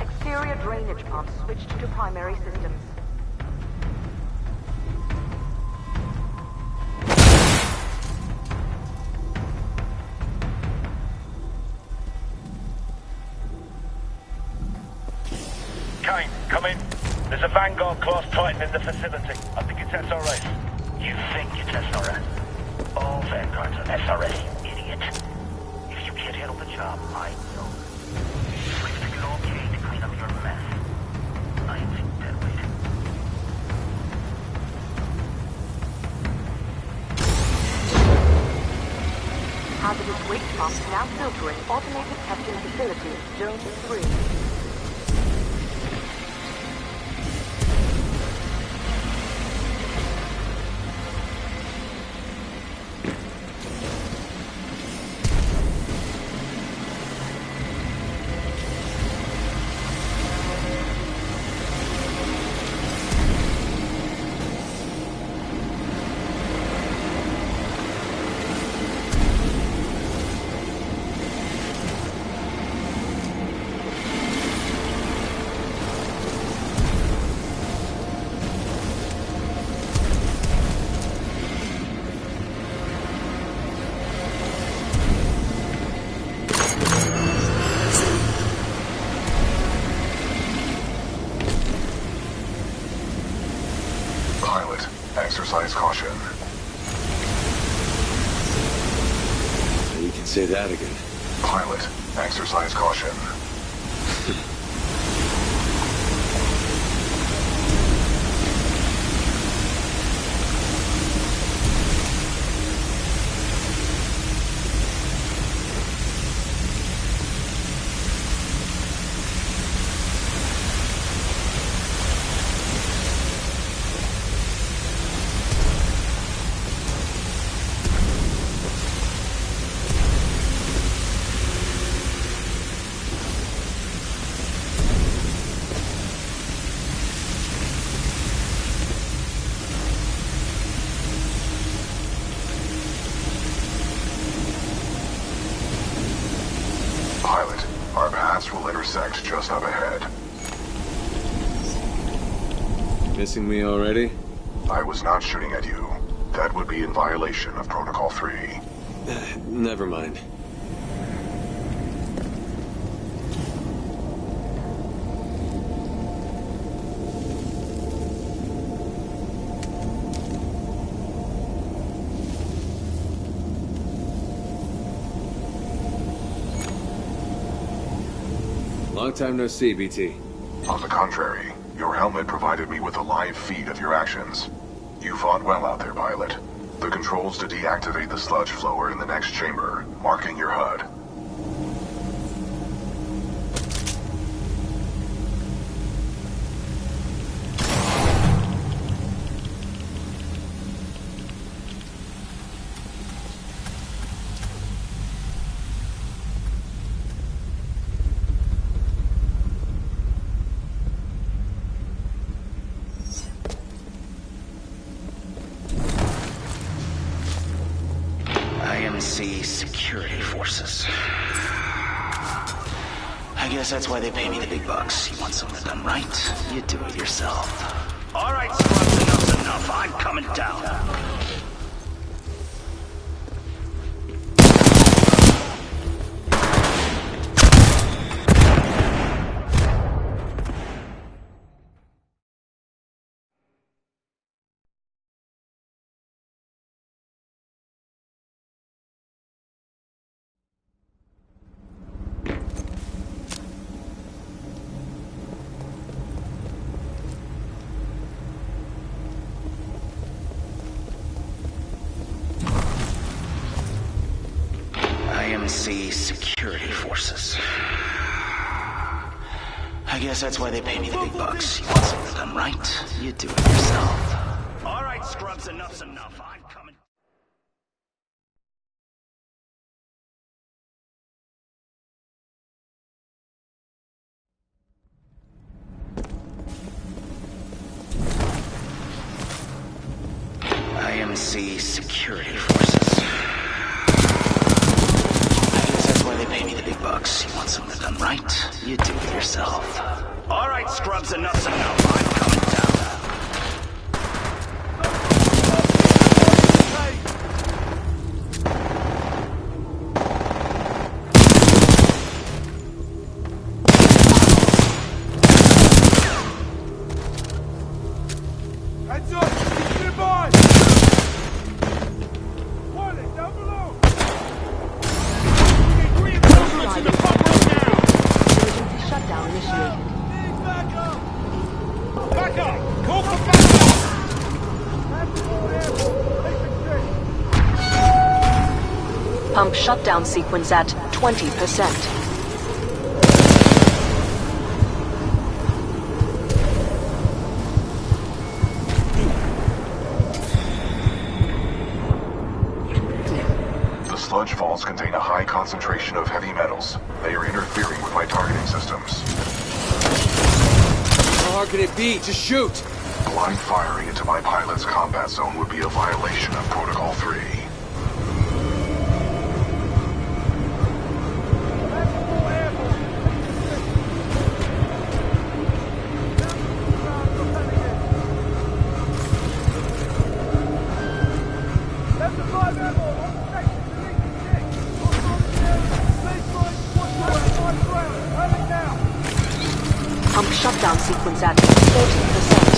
Speaker 3: Exterior drainage pumps switched to primary systems.
Speaker 8: Kane, come in. There's a Vanguard-class Titan in the facility. I think it's SRS. You think it's SRS? All Vanguards are SRS, you idiot. If you can't handle the job, I will. Everything is okay to clean up your mess. I think deadweight.
Speaker 3: Hazardous waste pumps now filtering automated testing facility, Zone 3.
Speaker 4: Pilot, exercise caution.
Speaker 13: You can say that again.
Speaker 4: Pilot, exercise caution. Pilot, our paths will intersect just up ahead.
Speaker 13: Missing me already?
Speaker 4: I was not shooting at you. That would be in violation of Protocol 3.
Speaker 13: Never mind. Long time no see, BT.
Speaker 4: On the contrary, your helmet provided me with a live feed of your actions. You fought well out there, pilot. The controls to deactivate the sludge flower in the next chamber, marking your HUD.
Speaker 15: security forces. I guess that's why they pay me the big bucks. You want something done right? You do it yourself. All right, scrubs, enough's enough. I'm coming down. IMC security forces. I guess that's why they pay me the big bucks. You want something done right? You do it yourself. All right, scrubs, enough's enough. I'm coming. IMC security forces. I guess that's why they pay me the big bucks. You want something done right? You do it yourself. All right, scrubs, enough's enough. I'm coming down.
Speaker 10: Heads up! Keep nearby! Pilot, down below! We need reinforcements in the pump room now!
Speaker 3: Emergency shutdown initiated.
Speaker 10: Back up! Back up! Call for backup!
Speaker 3: Pump shutdown sequence at 20%.
Speaker 4: The sludge falls contain a high concentration of heavy metals. They are interfering with my targeting systems.
Speaker 13: How hard can it be? Just shoot!
Speaker 4: Blind firing into my pilot's combat zone would be a violation of Protocol 3.
Speaker 3: Pump shutdown sequence at 40%.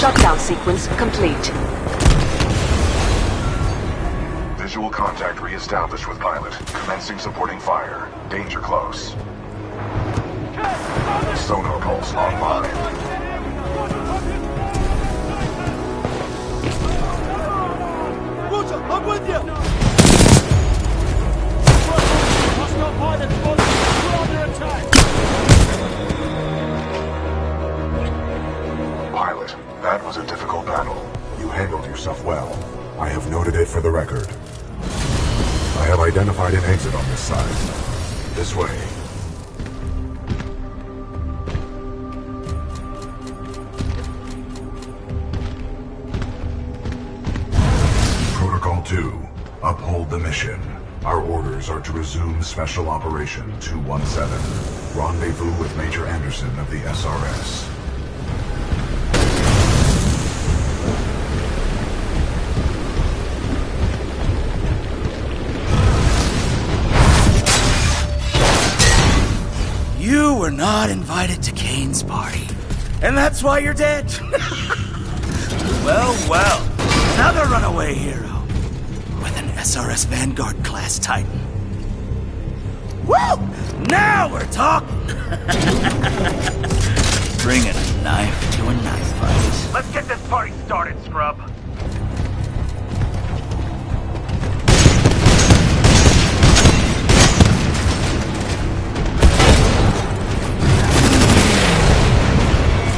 Speaker 3: Shutdown sequence complete.
Speaker 4: Visual contact re-established with pilot. Commencing supporting fire. Danger close. Sonar pulse online.
Speaker 6: Roger, I'm with you! Hostile pilot spotted. We're under attack!
Speaker 4: Pilot, that was a difficult battle. You handled yourself well. I have noted it for the record. I have identified an exit on this side. This way. Protocol 2. Uphold the mission. Our orders are to resume Special Operation 217. Rendezvous with Major Anderson of the SRS.
Speaker 15: You were not invited to Kane's party. And that's why you're dead. Well, well. Another runaway hero. With an SRS Vanguard class Titan. Woo! Now we're talking! Bringing a knife to a knife fight.
Speaker 5: Let's get this party started, scrub.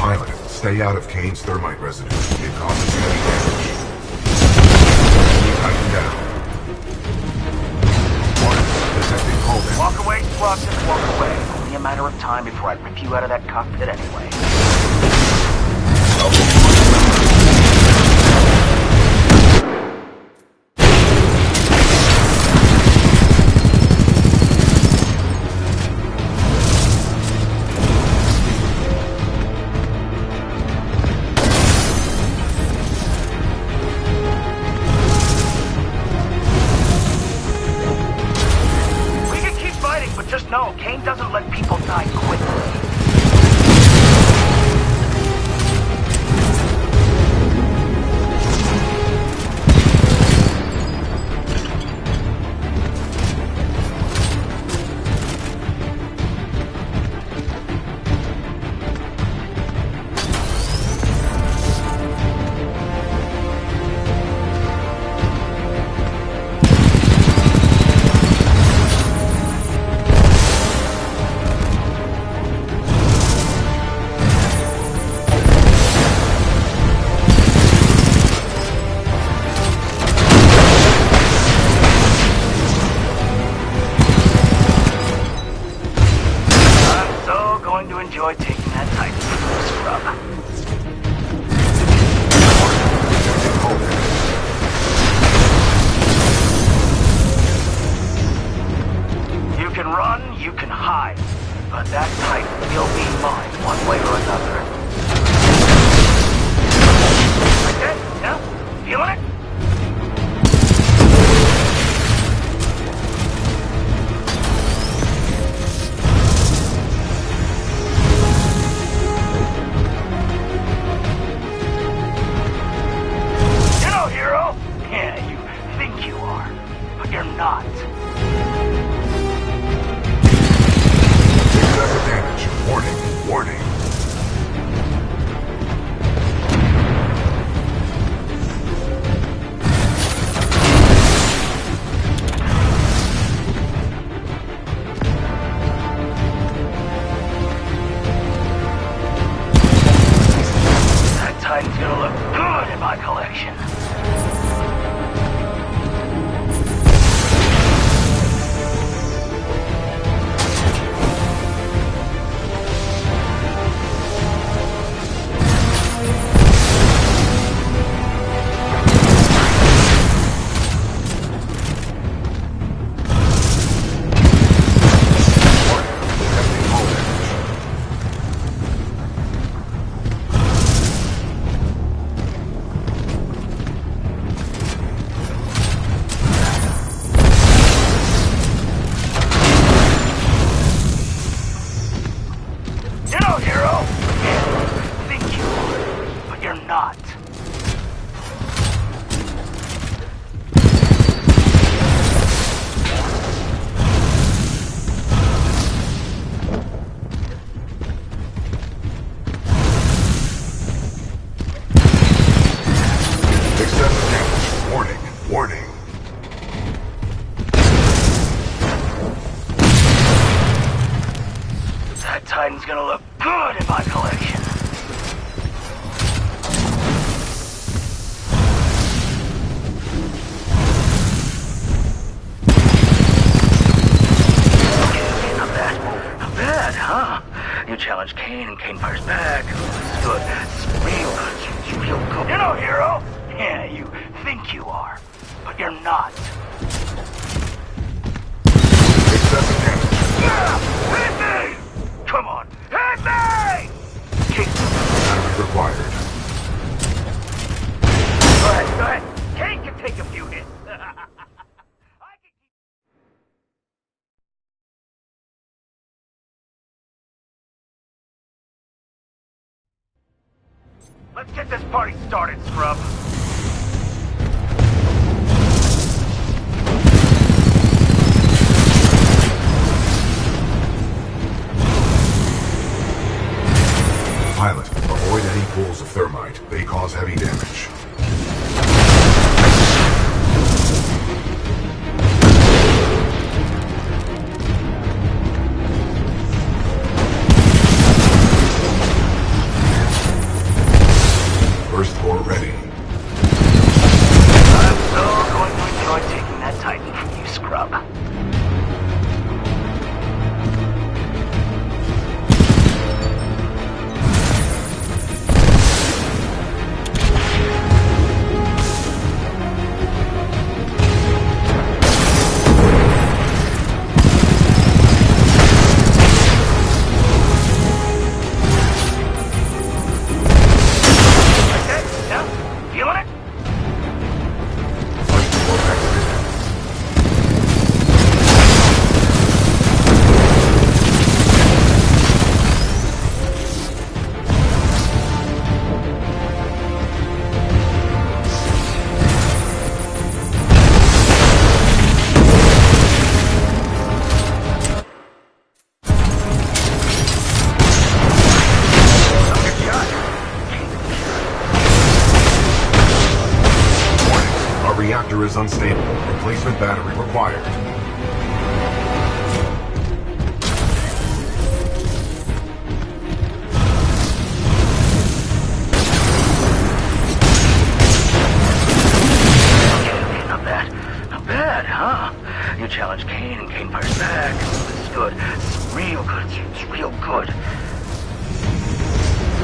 Speaker 4: Pilot, stay out of Kane's thermite residue. It causes heavy damage. Tighten down. Warning, this has been called in.
Speaker 17: Walk away, scrub, just walk away. Only a matter of time before I rip you out of that cockpit anyway. No, Kane doesn't let people die quickly. Enjoy taking that Titan from the scrub. You can run, you can hide, but that Titan will be mine one way or another. Like that? Yeah? Feeling it? Hero? Yeah, you think you are, but you're not.
Speaker 4: Excessive damage. Warning. Warning.
Speaker 17: That Titan's gonna look good in my collection.
Speaker 4: Excessive damage. Warning. Warning.
Speaker 17: That Titan's gonna look good in my collection. Okay, not bad. Not bad, huh? You challenge Kane and Kane fires back. It's good. It's real good. It's real good. You're no hero. Yeah, you think you are, but you're not.
Speaker 4: Excessive damage.
Speaker 17: Hit me! Come on, hit me!
Speaker 4: Battery required.
Speaker 17: Go ahead. Kane can take a few hits. Let's get this party started, scrub.
Speaker 4: Pilot, avoid any pools of thermite. They cause heavy damage. First core ready.
Speaker 17: I'm so going to enjoy taking that Titan from you, scrub.
Speaker 4: Reactor is unstable. Replacement battery required.
Speaker 17: Okay, not bad. Not bad, huh? You challenge Kane and Kane fires back. It's good. It's real good. It's real good.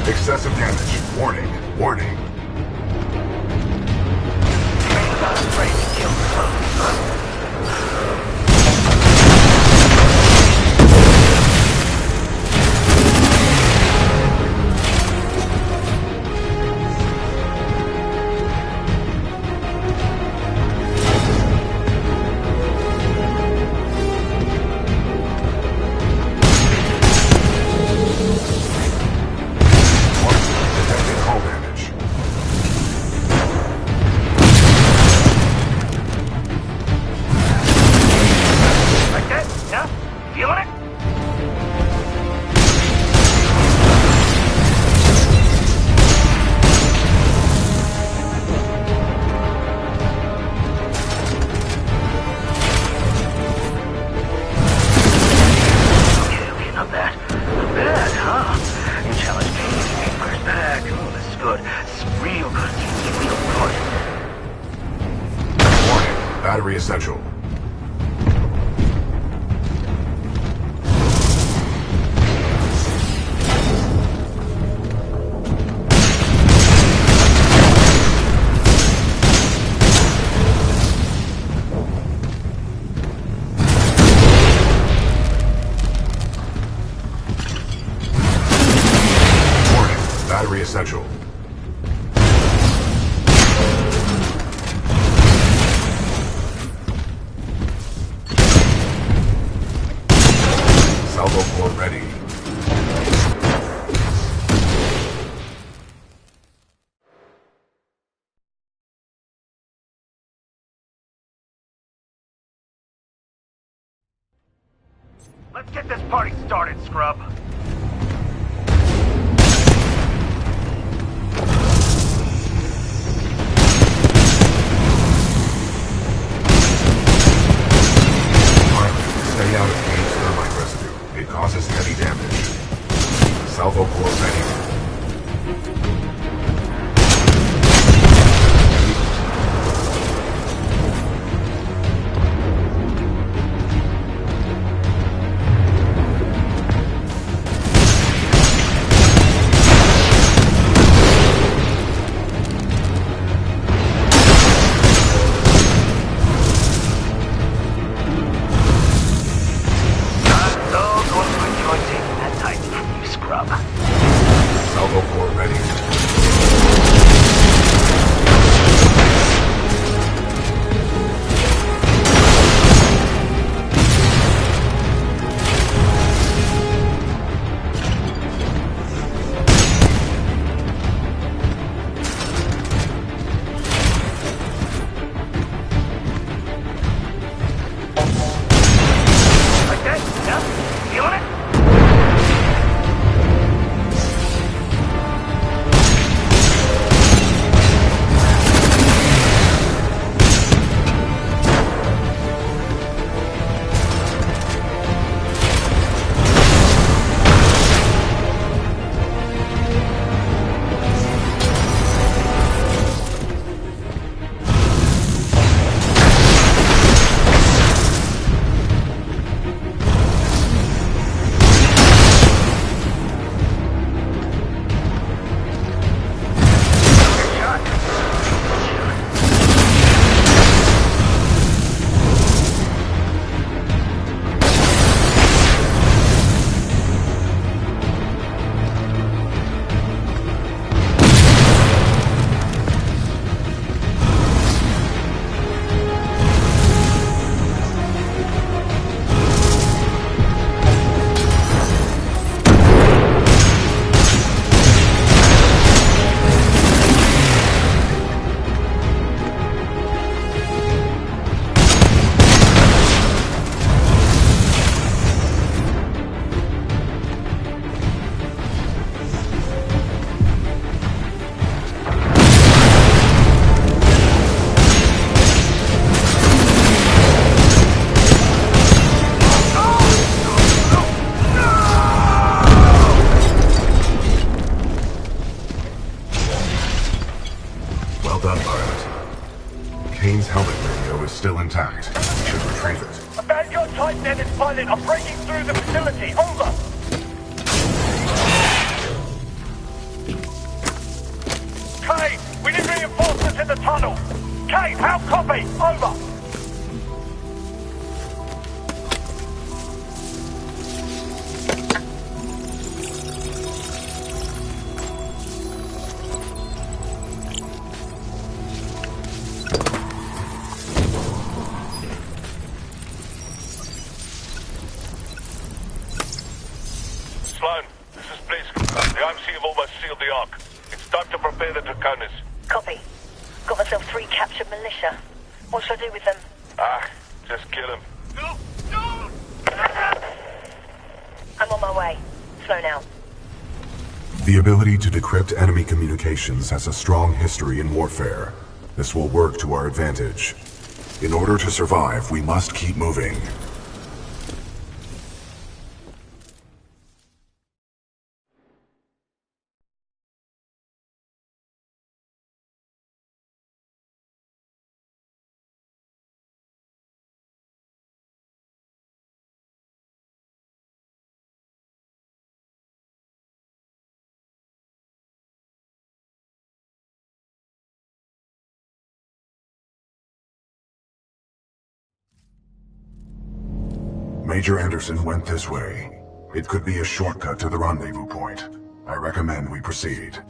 Speaker 4: Excessive damage. Warning. Warning.
Speaker 17: Ready to kill the
Speaker 4: Detected hull damage.
Speaker 17: Like that? Yeah? Feeling it? Okay, not bad. Not bad, huh? You challenge Kane fires back. Oh, this is good. It's real good. It's real good.
Speaker 4: Warning. Battery essential. Battery essential. Salvo core ready.
Speaker 17: Let's get this party started, scrub.
Speaker 4: Well done, pilot. Kane's helmet radio is still intact. We should retrieve it.
Speaker 8: A Vanguard Titan and its pilot are breaking through the facility. Over. Kane, we need reinforcements in the tunnel. Kane, how copy? Over.
Speaker 18: Sloan, this is Blisk. The IMC have almost sealed the Ark. It's time to prepare the Draconis.
Speaker 12: Copy. Got myself 3 captured militia. What should I do with them?
Speaker 18: Just kill him.
Speaker 12: I'm on my way. Slow now.
Speaker 4: The ability to decrypt enemy communications has a strong history in warfare. This will work to our advantage. In order to survive, we must keep moving. Major Anderson went this way. It could be a shortcut to the rendezvous point. I recommend we proceed.